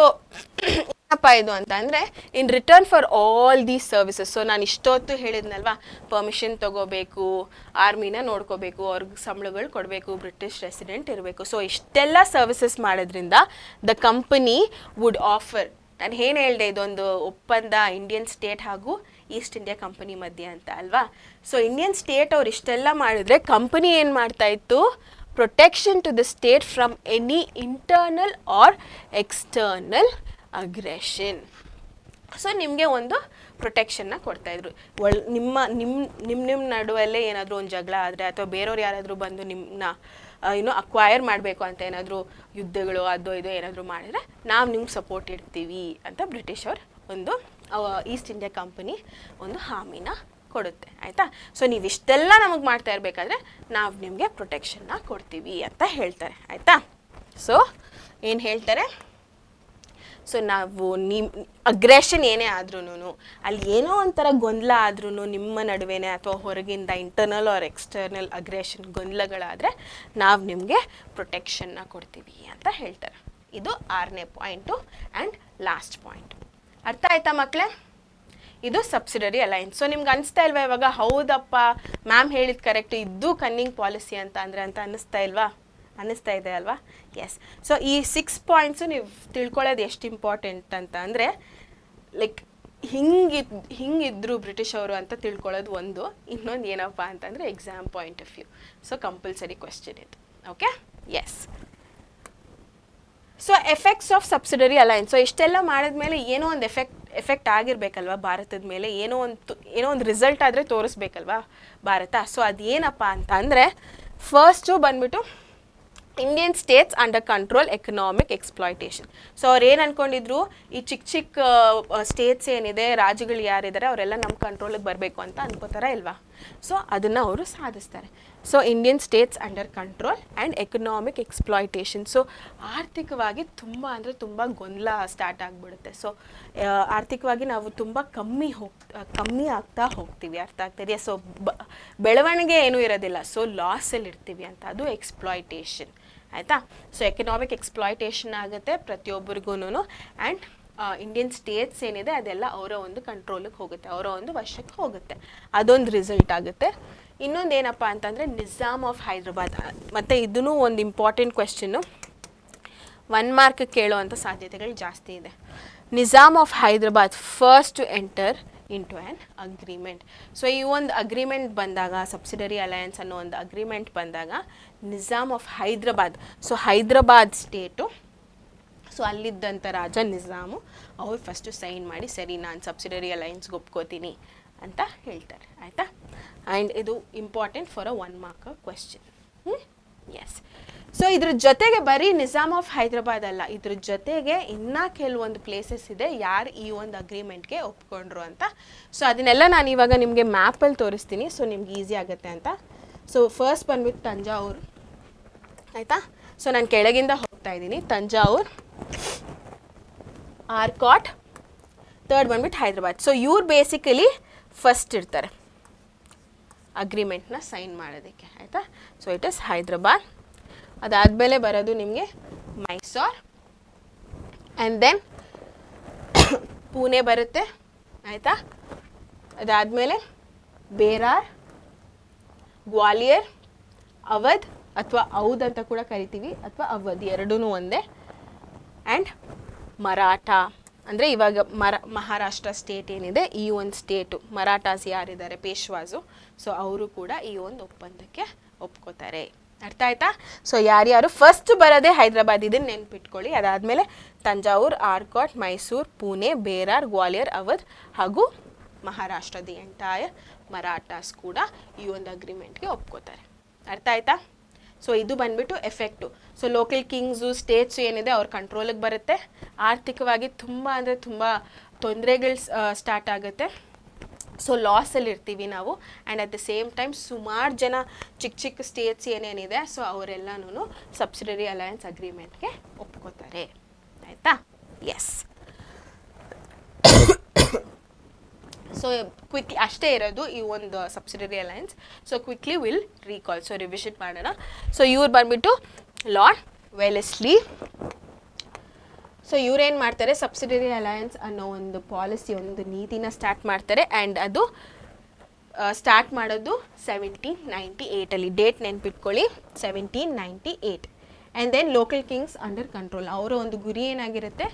ಏನಪ್ಪ ಇದು ಅಂತ ಅಂದರೆ, in return for all these services, so ನಾನು ಇಷ್ಟೊತ್ತು ಹೇಳಿದ್ನಲ್ವಾ, ಪರ್ಮಿಷನ್ ತೊಗೋಬೇಕು, ಆರ್ಮಿನ ನೋಡ್ಕೋಬೇಕು, ಅವ್ರಿಗೆ ಸಂಬಳಗಳು ಕೊಡಬೇಕು, ಬ್ರಿಟಿಷ್ ರೆಸಿಡೆಂಟ್ ಇರಬೇಕು. ಸೊ ಇಷ್ಟೆಲ್ಲ ಸರ್ವಿಸಸ್ ಮಾಡೋದ್ರಿಂದ ದ ಕಂಪನಿ ವುಡ್ ಆಫರ್, ನಾನು ಏನು ಹೇಳಿದೆ, ಇದೊಂದು ಒಪ್ಪಂದ ಇಂಡಿಯನ್ ಸ್ಟೇಟ್ ಹಾಗೂ ಈಸ್ಟ್ ಇಂಡಿಯಾ ಕಂಪನಿ ಮಧ್ಯೆ ಅಂತ ಅಲ್ವಾ. ಸೊ ಇಂಡಿಯನ್ ಸ್ಟೇಟ್ ಅವ್ರು ಇಷ್ಟೆಲ್ಲ ಮಾಡಿದ್ರೆ ಕಂಪನಿ ಏನು ಮಾಡ್ತಾ ಇತ್ತು, protection to the state from any internal or external aggression. So ನಿಮಗೆ ಒಂದು ಪ್ರೊಟೆಕ್ಷನ್ನ ಕೊಡ್ತಾಯಿದ್ರು. ನಿಮ್ಮ ನಡುವಲ್ಲೇ ಏನಾದರೂ ಒಂದು ಜಗಳ ಆದರೆ, ಅಥವಾ ಬೇರೆಯವ್ರು ಯಾರಾದರೂ ಬಂದು ನಿಮ್ಮನ್ನ ಅಕ್ವೈರ್ ಮಾಡಬೇಕು ಅಂತ ಏನಾದರೂ ಯುದ್ಧಗಳು ಅದೋ ಇದೋ ಏನಾದರೂ ಮಾಡಿದರೆ ನಾವು ನಿಮ್ಗೆ ಸಪೋರ್ಟ್ ಇಡ್ತೀವಿ ಅಂತ ಬ್ರಿಟಿಷ್ ಅವ್ರು ಒಂದು ಈಸ್ಟ್ ಇಂಡಿಯಾ ಕಂಪನಿ ಒಂದು ಹಾಮಿನ ಕೊಡುತ್ತೆ, ಆಯಿತಾ. ಸೊ ನೀವು ಇಷ್ಟೆಲ್ಲ ನಮಗೆ ಮಾಡ್ತಾ ಇರಬೇಕಾದ್ರೆ ನಾವು ನಿಮಗೆ ಪ್ರೊಟೆಕ್ಷನ್ನ ಕೊಡ್ತೀವಿ ಅಂತ ಹೇಳ್ತಾರೆ, ಆಯಿತಾ. ಸೊ ಏನು ಹೇಳ್ತಾರೆ, ಸೊ ನಾವು ಅಗ್ರೆಷನ್ ಏನೇ ಆದ್ರೂ, ಅಲ್ಲಿ ಏನೋ ಒಂಥರ ಗೊಂದಲ ಆದ್ರೂ ನಿಮ್ಮ ನಡುವೆನೇ ಅಥವಾ ಹೊರಗಿಂದ ಇಂಟರ್ನಲ್ ಆರ್ ಎಕ್ಸ್ಟರ್ನಲ್ ಅಗ್ರೆಷನ್ ಗೊಂದಲಗಳಾದರೆ ನಾವು ನಿಮಗೆ ಪ್ರೊಟೆಕ್ಷನ್ನ ಕೊಡ್ತೀವಿ ಅಂತ ಹೇಳ್ತಾರೆ. ಇದು 6ನೇ ಪಾಯಿಂಟು ಆ್ಯಂಡ್ ಲಾಸ್ಟ್ ಪಾಯಿಂಟ್. ಅರ್ಥ ಆಯ್ತಾ ಮಕ್ಕಳೇ? ಇದು ಸಬ್ಸಿಡರಿ ಅಲೈನ್ಸ್. ಸೊ ನಿಮ್ಗೆ ಅನಿಸ್ತಾ ಇಲ್ವಾ ಇವಾಗ, ಹೌದಪ್ಪ ಮ್ಯಾಮ್ ಹೇಳಿದ ಕರೆಕ್ಟ್, ಇದು ಕನ್ನಿಂಗ್ ಪಾಲಿಸಿ ಅಂತ ಅನ್ನಿಸ್ತಾ ಇಲ್ವಾ? ಅನ್ನಿಸ್ತಾ ಇದೆ ಅಲ್ವಾ? ಎಸ್. ಸೊ ಈ 6 ಪಾಯಿಂಟ್ಸು ನೀವು ತಿಳ್ಕೊಳ್ಳೋದು ಎಷ್ಟು ಇಂಪಾರ್ಟೆಂಟ್ ಅಂತ ಅಂದರೆ, ಲೈಕ್ ಹಿಂಗಿದ್ರು ಬ್ರಿಟಿಷ್ ಅವರು ಅಂತ ತಿಳ್ಕೊಳ್ಳೋದು ಒಂದು. ಇನ್ನೊಂದು ಏನಪ್ಪ ಅಂತಂದರೆ exam point of view. So compulsory question ಇದು, okay. Yes. So effects of subsidiary alliance. So ಇಷ್ಟೆಲ್ಲ ಮಾಡಿದ್ಮೇಲೆ ಏನೋ ಒಂದು ಎಫೆಕ್ಟ್ ಆಗಿರಬೇಕಲ್ವ ಭಾರತದ ಮೇಲೆ, ಏನೋ ಒಂದು ರಿಸಲ್ಟ್ ಆದರೆ ತೋರಿಸ್ಬೇಕಲ್ವ ಭಾರತ. ಸೊ ಅದೇನಪ್ಪ ಅಂತ ಅಂದರೆ, ಫಸ್ಟು ಬಂದ್ಬಿಟ್ಟು Indian states under control economic exploitation. So ಅವ್ರು ಏನು ಅಂದ್ಕೊಂಡಿದ್ರು, ಈ ಚಿಕ್ಕ ಸ್ಟೇಟ್ಸ್ ಏನಿದೆ, ರಾಜ್ಯಗಳು ಯಾರಿದ್ದಾರೆ ಅವರೆಲ್ಲ ನಮ್ಮ ಕಂಟ್ರೋಲಿಗೆ ಬರಬೇಕು ಅಂತ ಅನ್ಕೋತಾರ ಇಲ್ವಾ? ಸೊ ಅದನ್ನು ಅವರು ಸಾಧಿಸ್ತಾರೆ. So Indian states under control and economic exploitation. So ಆರ್ಥಿಕವಾಗಿ ತುಂಬ ಗೊಂದಲ ಸ್ಟಾರ್ಟ್ ಆಗಿಬಿಡುತ್ತೆ. ಸೊ ಆರ್ಥಿಕವಾಗಿ ನಾವು ತುಂಬ ಕಮ್ಮಿ ಆಗ್ತಾ ಹೋಗ್ತೀವಿ, ಅರ್ಥ ಆಗ್ತಾಯಿದೆಯಾ? ಸೊ ಬೆಳವಣಿಗೆ ಏನೂ ಇರೋದಿಲ್ಲ, ಸೊ ಲಾಸಲ್ಲಿ ಇರ್ತೀವಿ ಅಂತ, ಅದು ಎಕ್ಸ್ಪ್ಲಾಯ್ಟೇಷನ್, ಆಯಿತಾ. ಸೊ ಎಕನಾಮಿಕ್ ಎಕ್ಸ್ಪ್ಲಾಯ್ಟೇಷನ್ ಆಗುತ್ತೆ ಪ್ರತಿಯೊಬ್ಬರಿಗೂ. ಆ್ಯಂಡ್ ಇಂಡಿಯನ್ ಸ್ಟೇಟ್ಸ್ ಏನಿದೆ ಅದೆಲ್ಲ ಅವರ ಒಂದು ಕಂಟ್ರೋಲಿಗೆ ಹೋಗುತ್ತೆ, ಅವರ ಒಂದು ವಶಕ್ಕೆ ಹೋಗುತ್ತೆ, ಅದೊಂದು ರಿಸಲ್ಟ್ ಆಗುತ್ತೆ. ಇನ್ನೊಂದು ಏನಪ್ಪ ಅಂತಂದರೆ ನಿಜಾಮ್ ಆಫ್ ಹೈದ್ರಾಬಾದ್. ಮತ್ತು ಇದೂ ಒಂದು ಇಂಪಾರ್ಟೆಂಟ್ ಕ್ವೆಶ್ಚನ್ನು, 1 ಮಾರ್ಕ್ ಕೇಳೋವಂಥ ಸಾಧ್ಯತೆಗಳು ಜಾಸ್ತಿ ಇದೆ. Nizam of Hyderabad first to enter into an agreement. So ಈ ಒಂದು ಅಗ್ರಿಮೆಂಟ್ ಬಂದಾಗ, ಸಬ್ಸಿಡರಿ ಅಲಯನ್ಸ್ ಅನ್ನೋ ಒಂದು ಅಗ್ರಿಮೆಂಟ್ ಬಂದಾಗ, Nizam of Hyderabad, so Hyderabad state, so ಅಲ್ಲಿದ್ದಂಥ ರಾಜ ನಿಜಾಮು ಅವ್ರು ಫಸ್ಟು ಸೈನ್ ಮಾಡಿ, ಸರಿ ನಾನು ಸಬ್ಸಿಡರಿ ಅಲಯನ್ಸ್ಗೆ ಒಪ್ಕೋತೀನಿ ಅಂತ ಹೇಳ್ತಾರೆ, ಆಯಿತಾ. ಆ್ಯಂಡ್ ಇದು important for a 1 mark question. Yes. So ಇದ್ರ ಜೊತೆಗೆ ಬರೀ ನಿಜಾಮ್ ಆಫ್ ಹೈದ್ರಾಬಾದ್ ಅಲ್ಲ, ಇದ್ರ ಜೊತೆಗೆ ಇನ್ನೂ ಕೆಲವೊಂದು ಪ್ಲೇಸಸ್ ಇದೆ ಯಾರು ಈ ಒಂದು ಅಗ್ರಿಮೆಂಟ್ಗೆ ಒಪ್ಕೊಂಡ್ರು ಅಂತ. ಸೊ ಅದನ್ನೆಲ್ಲ ನಾನು ಇವಾಗ ನಿಮಗೆ ಮ್ಯಾಪಲ್ಲಿ ತೋರಿಸ್ತೀನಿ, ಸೊ ನಿಮ್ಗೆ ಈಸಿ ಆಗುತ್ತೆ ಅಂತ. ಸೊ ಫಸ್ಟ್ ಬಂದ್ಬಿಟ್ಟು ತಂಜಾವೂರು, ಆಯಿತಾ. ಸೊ ನಾನು ಕೆಳಗಿಂದ ಹೋಗ್ತಾ ಇದ್ದೀನಿ. ತಂಜಾವೂರು, ಆರ್ಕಾಟ್, ಥರ್ಡ್ ಬಂದ್ಬಿಟ್ಟು ಹೈದ್ರಾಬಾದ್. ಸೊ ಇವ್ರು ಬೇಸಿಕಲಿ ಫಸ್ಟ್ ಇರ್ತಾರೆ ಅಗ್ರಿಮೆಂಟ್ನ ಸೈನ್ ಮಾಡೋದಕ್ಕೆ, ಆಯಿತಾ. So it is Hyderabad. ಅದಾದಮೇಲೆ ಬರೋದು ನಿಮಗೆ ಮೈಸೂರು, ಆ್ಯಂಡ್ ದೆನ್ ಪುಣೆ ಬರುತ್ತೆ, ಆಯಿತಾ. ಅದಾದಮೇಲೆ ಬೇರಾರ್, ಗ್ವಾಲಿಯರ್, ಅವಧ್ ಅಥವಾ ಔದ್ ಅಂತ ಕೂಡ ಕರಿತೀವಿ, ಅಥವಾ ಅವಧ್, ಎರಡೂ ಒಂದೇ. ಆ್ಯಂಡ್ ಮರಾಠ, ಅಂದರೆ ಇವಾಗ ಮಹಾರಾಷ್ಟ್ರ ಸ್ಟೇಟ್ ಏನಿದೆ, ಈ ಒಂದು ಸ್ಟೇಟು ಮರಾಠಾಸ್ ಯಾರಿದ್ದಾರೆ, ಪೇಶ್ವಾಸು, ಸೊ ಅವರು ಕೂಡ ಈ ಒಂದು ಒಪ್ಪಂದಕ್ಕೆ ಒಪ್ಕೋತಾರೆ. ಅರ್ಥ ಆಯ್ತಾ? ಸೊ ಯಾರ್ಯಾರು ಫಸ್ಟ್ ಬರೋದೇ ಹೈದ್ರಾಬಾದ್, ಇದನ್ನು ನೆನ್ಪಿಟ್ಕೊಳ್ಳಿ. ಅದಾದಮೇಲೆ ತಂಜಾವೂರು, ಆರ್ಕಾಟ್, ಮೈಸೂರು, ಪುಣೆ, ಬೇರಾರ್, ಗ್ವಾಲಿಯರ್, ಅವಧ್ ಹಾಗೂ ಮಹಾರಾಷ್ಟ್ರದ ಎಂಟೈರ್ ಮರಾಠಾಸ್ ಕೂಡ ಈ ಒಂದು ಅಗ್ರಿಮೆಂಟ್ಗೆ ಒಪ್ಕೋತಾರೆ. ಅರ್ಥ ಆಯ್ತಾ? ಸೊ ಇದು ಬಂದ್ಬಿಟ್ಟು effect. So local Kings states ಏನಿದೆ ಅವ್ರ ಕಂಟ್ರೋಲಿಗೆ ಬರುತ್ತೆ. ಆರ್ಥಿಕವಾಗಿ ತುಂಬ ಅಂದರೆ ತುಂಬ ತೊಂದರೆಗಳು ಸ್ಟಾರ್ಟ್ ಆಗುತ್ತೆ. ಸೊ ಲಾಸಲ್ಲಿ ಇರ್ತೀವಿ ನಾವು. And at the same time ಸುಮಾರು ಜನ ಚಿಕ್ಕ ಚಿಕ್ಕ ಸ್ಟೇಟ್ಸ್ ಏನೇನಿದೆ ಸೊ ಅವರೆಲ್ಲನೂ ಸಬ್ಸಿಡರಿ ಅಲಯನ್ಸ್ ಅಗ್ರಿಮೆಂಟ್ಗೆ ಒಪ್ಕೋತಾರೆ. ಆಯಿತಾ? ಎಸ್. ಸೊ ಕ್ವಿಕ್ಲಿ ಅಷ್ಟೇ ಇರೋದು ಈ ಒಂದು subsidiary alliance. So quickly will recall. So revision ಮಾಡೋಣ. ಸೊ ಇವ್ರು ಬಂದ್ಬಿಟ್ಟು ಲಾರ್ಡ್ ವೆಲೆಸ್ಲಿ. ಸೊ ಇವ್ರೇನು ಮಾಡ್ತಾರೆ, ಸಬ್ಸಿಡರಿ ಅಲಯನ್ಸ್ ಅನ್ನೋ ಒಂದು ಪಾಲಿಸಿ, ಒಂದು ನೀತಿನ ಸ್ಟಾರ್ಟ್ ಮಾಡ್ತಾರೆ. ಆ್ಯಂಡ್ ಅದು ಸ್ಟಾರ್ಟ್ ಮಾಡೋದು 1798 ಡೇಟ್ ನೆನ್ಪಿಟ್ಕೊಳ್ಳಿ, 1798. And then local kings under control. ಅವರ ಒಂದು ಗುರಿ ಏನಾಗಿರುತ್ತೆ,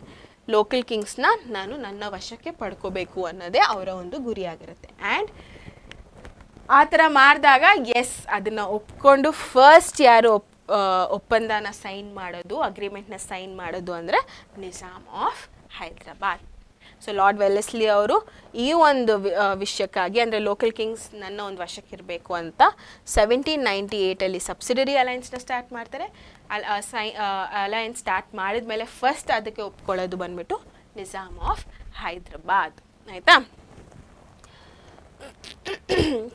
ಲೋಕಲ್ ಕಿಂಗ್ಸ್ನ ನಾನು ನನ್ನ ವಶಕ್ಕೆ ಪಡ್ಕೋಬೇಕು ಅನ್ನೋದೇ ಅವರ ಒಂದು ಗುರಿ ಆಗಿರುತ್ತೆ. ಆ್ಯಂಡ್ ಆ ಥರ ಮಾಡಿದಾಗ ಎಸ್ ಅದನ್ನು ಒಪ್ಕೊಂಡು ಫಸ್ಟ್ ಯಾರು ಒಪ್ಪಂದನ ಸೈನ್ ಮಾಡೋದು, ಅಗ್ರಿಮೆಂಟ್ನ ಸೈನ್ ಮಾಡೋದು ಅಂದರೆ Nizam of Hyderabad. So Lord Wellesley ಅವರು ಈ ಒಂದು ವಿಷಯಕ್ಕಾಗಿ ಅಂದರೆ ಲೋಕಲ್ ಕಿಂಗ್ಸ್ ನನ್ನ ಒಂದು ವಶಕ್ಕಿರಬೇಕು ಅಂತ 1798 ಸಬ್ಸಿಡರಿ ಅಲಯನ್ಸ್ನ ಸ್ಟಾರ್ಟ್ ಮಾಡ್ತಾರೆ. ಅಲಯನ್ಸ್ ಸ್ಟಾರ್ಟ್ ಮಾಡಿದ ಮೇಲೆ ಫಸ್ಟ್ ಅದಕ್ಕೆ ಒಪ್ಕೊಳ್ಳೋದು ಬಂದ್ಬಿಟ್ಟು ನಿಜಾಮ್ ಆಫ್ ಹೈದ್ರಾಬಾದ್. ಆಯಿತಾ?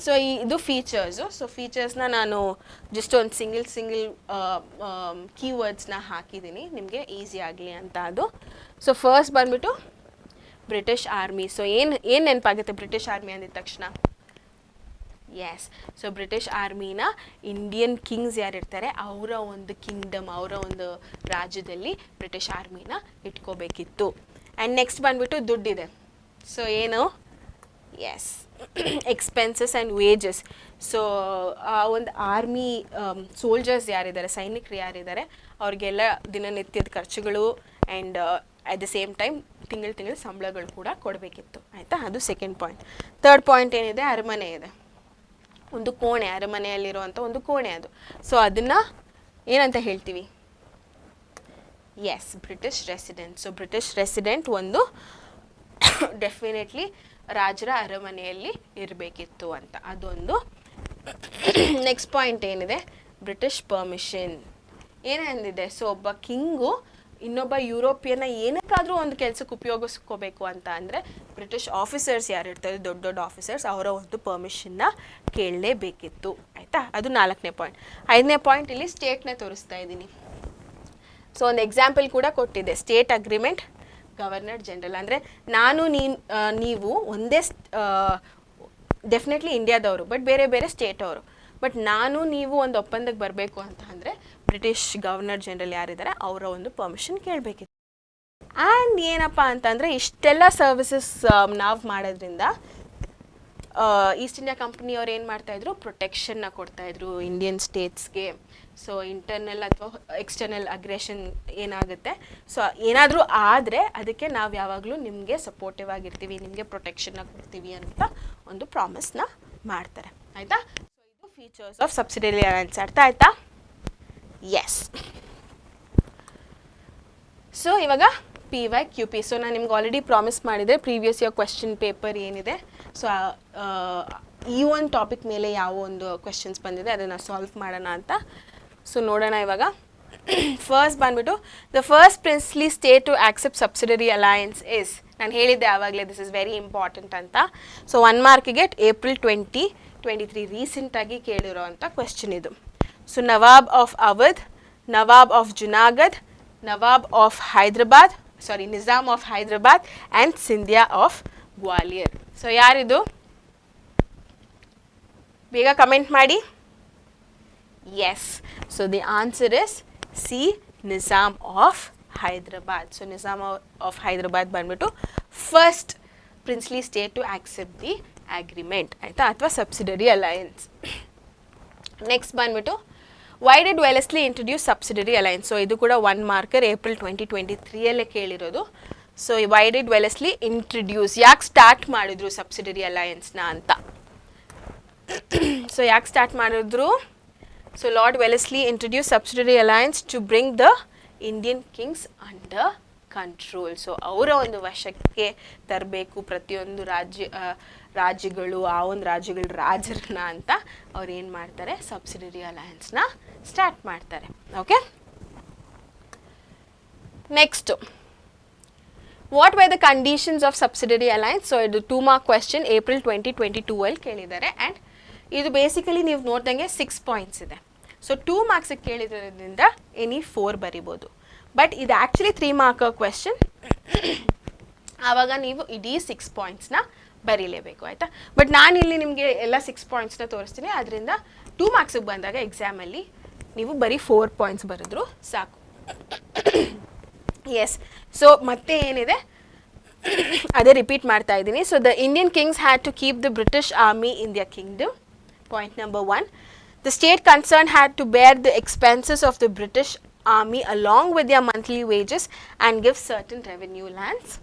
ಸೊ ಇದು ಫೀಚರ್ಸು. ಸೊ ಫೀಚರ್ಸ್ನ ನಾನು ಜಸ್ಟ್ ಒಂದು ಸಿಂಗಲ್ ಕೀವರ್ಡ್ಸ್ನ ಹಾಕಿದ್ದೀನಿ ನಿಮಗೆ ಈಸಿ ಆಗಲಿ ಅಂತ. ಅದು ಸೊ ಫಸ್ಟ್ ಬಂದ್ಬಿಟ್ಟು ಬ್ರಿಟಿಷ್ ಆರ್ಮಿ. ಸೊ ಏನು ನೆನಪಾಗುತ್ತೆ ಬ್ರಿಟಿಷ್ ಆರ್ಮಿ ಅಂದಿದ ತಕ್ಷಣ? ಎಸ್. ಸೊ ಬ್ರಿಟಿಷ್ ಆರ್ಮಿನ ಇಂಡಿಯನ್ ಕಿಂಗ್ಸ್ ಯಾರಿರ್ತಾರೆ ಅವರ ಒಂದು ಕಿಂಗ್ಡಮ್, ಅವರ ಒಂದು ರಾಜ್ಯದಲ್ಲಿ ಬ್ರಿಟಿಷ್ ಆರ್ಮಿನ ಇಟ್ಕೋಬೇಕಿತ್ತು. ಆ್ಯಂಡ್ ನೆಕ್ಸ್ಟ್ ಬಂದ್ಬಿಟ್ಟು ದುಡ್ಡಿದೆ. ಸೊ ಏನು? Yes, expenses and wages. So ಆ ಒಂದು ಆರ್ಮಿ ಸೋಲ್ಜರ್ಸ್ ಯಾರಿದ್ದಾರೆ, ಸೈನಿಕರು ಯಾರಿದ್ದಾರೆ, ಅವ್ರಿಗೆಲ್ಲ ದಿನನಿತ್ಯದ ಖರ್ಚುಗಳು and at the same time ತಿಂಗಳು ಸಂಬಳಗಳು ಕೂಡ ಕೊಡಬೇಕಿತ್ತು. ಆಯಿತಾ? ಅದು ಸೆಕೆಂಡ್ ಪಾಯಿಂಟ್. ಥರ್ಡ್ ಪಾಯಿಂಟ್ ಏನಿದೆ, ಅರಮನೆ ಇದೆ. ಒಂದು ಕೋಣೆ, ಅರಮನೆಯಲ್ಲಿರುವಂಥ ಒಂದು ಕೋಣೆ ಅದು. ಸೊ ಅದನ್ನು ಏನಂತ ಹೇಳ್ತೀವಿ? Yes, British resident. So British resident ಒಂದು ಡೆಫಿನೆಟ್ಲಿ ರಾಜರ ಅರಮನೆಯಲ್ಲಿ ಇರಬೇಕಿತ್ತು ಅಂತ ಅದೊಂದು. ನೆಕ್ಸ್ಟ್ ಪಾಯಿಂಟ್ ಏನಿದೆ, ಬ್ರಿಟಿಷ್ ಪರ್ಮಿಷನ್. ಏನೇನಿದೆ, ಸೊ ಒಬ್ಬ ಕಿಂಗು ಇನ್ನೊಬ್ಬ ಯುರೋಪಿಯನ್ನ ಏನಕ್ಕಾದರೂ ಒಂದು ಕೆಲಸಕ್ಕೆ ಉಪಯೋಗಿಸ್ಕೋಬೇಕು ಅಂತ ಅಂದರೆ ಬ್ರಿಟಿಷ್ ಆಫೀಸರ್ಸ್ ಯಾರಿರ್ತಾರೆ, ದೊಡ್ಡ ದೊಡ್ಡ ಆಫೀಸರ್ಸ್, ಅವರ ಒಂದು ಪರ್ಮಿಷನ್ನ ಕೇಳಲೇಬೇಕಿತ್ತು. ಆಯಿತಾ? ಅದು 4ನೇ ಪಾಯಿಂಟ್. 5ನೇ ಪಾಯಿಂಟ್ ಇಲ್ಲಿ ಸ್ಟೇಟ್ನ ತೋರಿಸ್ತಾ ಇದ್ದೀನಿ. ಸೊ ಒಂದು ಎಕ್ಸಾಂಪಲ್ ಕೂಡ ಕೊಟ್ಟಿದೆ, ಸ್ಟೇಟ್ ಅಗ್ರಿಮೆಂಟ್ ಗವರ್ನರ್ ಜನರಲ್. ಅಂದರೆ ನಾನು ನೀವು ಒಂದೇ ಡೆಫಿನೆಟ್ಲಿ ಇಂಡಿಯಾದವರು, ಬಟ್ ಬೇರೆ ಬೇರೆ ಸ್ಟೇಟ್ ಅವರು. ಬಟ್ ನಾನು ನೀವು ಒಂದು ಒಪ್ಪಂದಕ್ಕೆ ಬರಬೇಕು ಅಂತ ಅಂದರೆ ಬ್ರಿಟಿಷ್ ಗವರ್ನರ್ ಜನರಲ್ ಯಾರಿದ್ದಾರೆ ಅವರ ಒಂದು ಪರ್ಮಿಷನ್ ಕೇಳಬೇಕಿತ್ತು. ಆ್ಯಂಡ್ ಏನಪ್ಪ ಅಂತಂದರೆ ಇಷ್ಟೆಲ್ಲ ಸರ್ವಿಸಸ್ ನಾವು ಮಾಡೋದ್ರಿಂದ ಈಸ್ಟ್ ಇಂಡಿಯಾ ಕಂಪ್ನಿಯವ್ರು ಏನು ಮಾಡ್ತಾಯಿದ್ರು, ಪ್ರೊಟೆಕ್ಷನ್ನ ಕೊಡ್ತಾಯಿದ್ರು ಇಂಡಿಯನ್ ಸ್ಟೇಟ್ಸ್ಗೆ. ಸೊ ಇಂಟರ್ನಲ್ ಅಥವಾ ಎಕ್ಸ್ಟರ್ನಲ್ ಅಗ್ರೆಷನ್ ಏನಾಗುತ್ತೆ, ಸೊ ಏನಾದರೂ ಆದರೆ ಅದಕ್ಕೆ ನಾವು ಯಾವಾಗಲೂ ನಿಮಗೆ ಸಪೋರ್ಟಿವ್ ಆಗಿರ್ತೀವಿ, ನಿಮಗೆ ಪ್ರೊಟೆಕ್ಷನ್ನ ಕೊಡ್ತೀವಿ ಅಂತ ಒಂದು ಪ್ರಾಮಿಸ್ನ ಮಾಡ್ತಾರೆ. ಆಯಿತಾ? ಸೊ ಇದು ಫೀಚರ್ಸ್ ಆಫ್ ಸಬ್ಸಿಡರಿ ಅಲಯನ್ಸ್. ಅರ್ಥ ಆಯ್ತಾ? ಎಸ್. ಸೊ ಇವಾಗ PYQP. ಸೊ ನಾನು ನಿಮ್ಗೆ ಆಲ್ರೆಡಿ ಪ್ರಾಮಿಸ್ ಮಾಡಿದೆ ಪ್ರೀವಿಯಸ್ ಇಯರ್ ಕ್ವೆಶ್ಚನ್ ಪೇಪರ್ ಏನಿದೆ, ಸೊ ಈ ಒಂದು ಟಾಪಿಕ್ ಮೇಲೆ ಯಾವ ಒಂದು ಕ್ವೆಶನ್ಸ್ ಬಂದಿದೆ ಅದನ್ನು ಸಾಲ್ವ್ ಮಾಡೋಣ ಅಂತ. ಸೊ ನೋಡೋಣ ಇವಾಗ. ಫಸ್ಟ್ ಬಂದ್ಬಿಟ್ಟು the first princely state to accept subsidiary alliance is, ನಾನು ಹೇಳಿದ್ದೆ ಆವಾಗಲೇ ದಿಸ್ ಇಸ್ ವೆರಿ ಇಂಪಾರ್ಟೆಂಟ್ ಅಂತ. ಸೊ 1 ಮಾರ್ಕಿಗೆ ಏಪ್ರಿಲ್ 2023 ರೀಸೆಂಟಾಗಿ ಕೇಳಿರೋ ಅಂಥ ಕ್ವೆಶ್ಚನ್ ಇದು. So Nawab of Awadh, Nawab of Junagadh, Nawab of Hyderabad, Nizam of Hyderabad and Scindia of Gwalior. So ಯಾರಿದು? ಬೇಗ ಕಮೆಂಟ್ ಮಾಡಿ. Yes. So the answer is C, Nizam of Hyderabad. So Nizam of Hyderabad ಬಂದ್ಬಿಟ್ಟು first princely state to accept the agreement. ಆಯಿತಾ? ಅಥವಾ ಸಬ್ಸಿಡರಿ ಅಲಯನ್ಸ್. ನೆಕ್ಸ್ಟ್ ಬಂದ್ಬಿಟ್ಟು why did Wellesley introduce subsidiary alliance. So ಇದು ಕೂಡ 1 marker, April 2023 ಕೇಳಿರೋದು. So why did Wellesley introduce, ಯಾಕೆ start ಮಾಡಿದ್ರು subsidiary ಅಲಯನ್ಸ್ನ ಅಂತ. ಸೊ ಯಾಕೆ ಸ್ಟಾರ್ಟ್ ಮಾಡಿದ್ರು? So Lord Wellesley introduce subsidiary alliance to bring the Indian kings under control. So ಅವರ ಒಂದು ವಶಕ್ಕೆ ತರಬೇಕು ಪ್ರತಿಯೊಂದು ರಾಜ್ಯಗಳು ಆ ಒಂದು ರಾಜ್ಯಗಳ ರಾಜರನ್ನ ಅಂತ ಅವ್ರು ಏನು ಮಾಡ್ತಾರೆ, ಸಬ್ಸಿಡರಿ ಅಲಯನ್ಸ್ನ ಸ್ಟಾರ್ಟ್ ಮಾಡ್ತಾರೆ. Okay, next what why the conditions of subsidiary alliance. So ಇದು 2 ಮಾರ್ಕ್ ಕ್ವೆಶ್ಚನ್ ಏಪ್ರಿಲ್ 2022 ಅಲ್ಲಿ ಕೇಳಿದ್ದಾರೆ. ಆ್ಯಂಡ್ ಇದು ಬೇಸಿಕಲಿ ನೀವು ನೋಡ್ದಂಗೆ 6 ಪಾಯಿಂಟ್ಸ್ ಇದೆ. ಸೊ 2 ಮಾರ್ಕ್ಸಿಗೆ ಕೇಳಿದ್ರಿಂದ ಎನಿ 4 ಬರಿಬೋದು. ಬಟ್ ಇದು ಆ್ಯಕ್ಚುಲಿ 3 ಮಾರ್ಕ್ ಕ್ವೆಶ್ಚನ್. ಆವಾಗ ನೀವು ಇಡೀ 6 ಪಾಯಿಂಟ್ಸ್ನ ಬರೀಲೇಬೇಕು, ಆಯಿತಾ. ಬಟ್ ನಾನಿಲ್ಲಿ ನಿಮಗೆ ಎಲ್ಲ 6 ಪಾಯಿಂಟ್ಸ್ನ ತೋರಿಸ್ತೀನಿ. ಅದರಿಂದ 2 ಮಾರ್ಕ್ಸಿಗೆ ಬಂದಾಗ ಎಕ್ಸಾಮಲ್ಲಿ ನೀವು ಬರೀ 4 ಪಾಯಿಂಟ್ಸ್ ಬರೆದ್ರು ಸಾಕು. ಎಸ್, ಸೊ ಮತ್ತೆ ಏನಿದೆ ಅದೇ ರಿಪೀಟ್ ಮಾಡ್ತಾ ಇದ್ದೀನಿ. So the Indian kings had to keep the British army in their kingdom. Point number 1. The state concern had to bear the expenses of the British army along with their monthly wages and give certain revenue lands.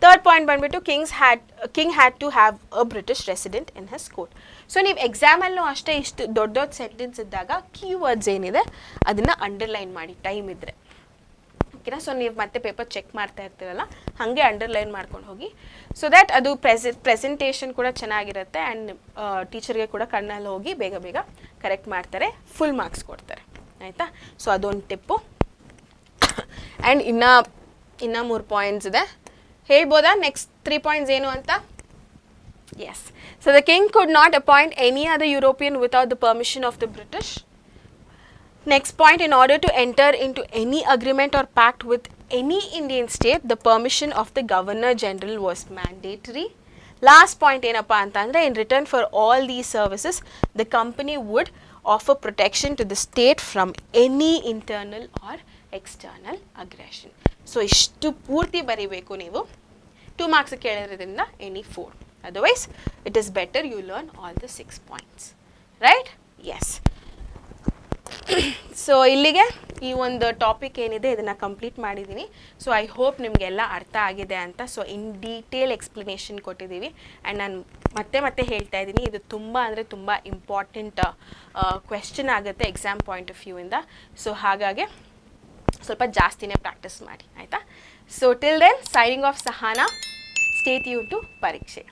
Third point ಬಂದುಬಿಟ್ಟು king had to have a British resident in his court. So ನೀವು ಎಕ್ಸಾಮಲ್ಲೂ ಅಷ್ಟೇ ಇಷ್ಟು ದೊಡ್ಡ ದೊಡ್ಡ sentence ಇದ್ದಾಗ keywords ಏನಿದೆ ಅದನ್ನು ಅಂಡರ್ಲೈನ್ ಮಾಡಿ ಟೈಮ್ ಇದ್ದರೆ, ಓಕೆನಾ. ಸೊ ನೀವು ಮತ್ತೆ ಪೇಪರ್ ಚೆಕ್ ಮಾಡ್ತಾ ಇರ್ತೀರಲ್ಲ, ಹಾಗೆ ಅಂಡರ್ಲೈನ್ ಮಾಡ್ಕೊಂಡು ಹೋಗಿ. ಸೊ ದ್ಯಾಟ್ ಅದು ಪ್ರೆಸೆಂಟೇಷನ್ ಕೂಡ ಚೆನ್ನಾಗಿರುತ್ತೆ. ಆ್ಯಂಡ್ ಟೀಚರ್ಗೆ ಕೂಡ ಕಣ್ಣಲ್ಲಿ ಹೋಗಿ ಬೇಗ ಬೇಗ ಕರೆಕ್ಟ್ ಮಾಡ್ತಾರೆ, ಫುಲ್ ಮಾರ್ಕ್ಸ್ ಕೊಡ್ತಾರೆ, ಆಯಿತಾ. ಸೊ ಅದೊಂದು ಟಿಪ್ಪು. ಆ್ಯಂಡ್ ಇನ್ನೂ 3 ಪಾಯಿಂಟ್ಸ್ ಇದೆ, ಹೇಳ್ಬೋದಾ ನೆಕ್ಸ್ಟ್ 3 ಪಾಯಿಂಟ್ಸ್ ಏನು ಅಂತ? Yes. So the king could not appoint any other European without the permission of the British. Next point, in order to enter into any agreement or pact with any Indian state, the permission of the Governor General was mandatory. Last point ಏನಪ್ಪ ಅಂತಂದರೆ, in return for all these services, the company would offer protection to the state from any internal or external aggression. So ಇಷ್ಟು ಪೂರ್ತಿ ಬರೀಬೇಕು ನೀವು. 2 marks ಕೇಳಿರೋದ್ರಿಂದ any 4. Otherwise, it is better you learn all the 6 points. Right? Yes. So ಇಲ್ಲಿಗೆ ಈ ಒಂದು topic ಏನಿದೆ ಇದನ್ನು complete ಮಾಡಿದ್ದೀನಿ. ಸೊ ಐ ಹೋಪ್ ನಿಮಗೆಲ್ಲ ಅರ್ಥ ಆಗಿದೆ ಅಂತ. ಸೊ ಇನ್ ಡೀಟೇಲ್ ಎಕ್ಸ್ಪ್ಲನೇಷನ್ ಕೊಟ್ಟಿದ್ದೀವಿ. ಆ್ಯಂಡ್ ನಾನು ಮತ್ತೆ ಹೇಳ್ತಾ ಇದ್ದೀನಿ, ಇದು ತುಂಬ ಅಂದರೆ ತುಂಬ ಇಂಪಾರ್ಟೆಂಟ್ ಕ್ವೆಶ್ಚನ್ ಆಗುತ್ತೆ ಎಕ್ಸಾಮ್ ಪಾಯಿಂಟ್ ಆಫ್ ವ್ಯೂಯಿಂದ. ಸೊ ಹಾಗಾಗಿ ಸ್ವಲ್ಪ ಜಾಸ್ತಿನೇ ಪ್ರಾಕ್ಟೀಸ್ ಮಾಡಿ, ಆಯಿತಾ. So till then, signing off Sahana. Stay tune to ಪರೀಕ್ಷೆ.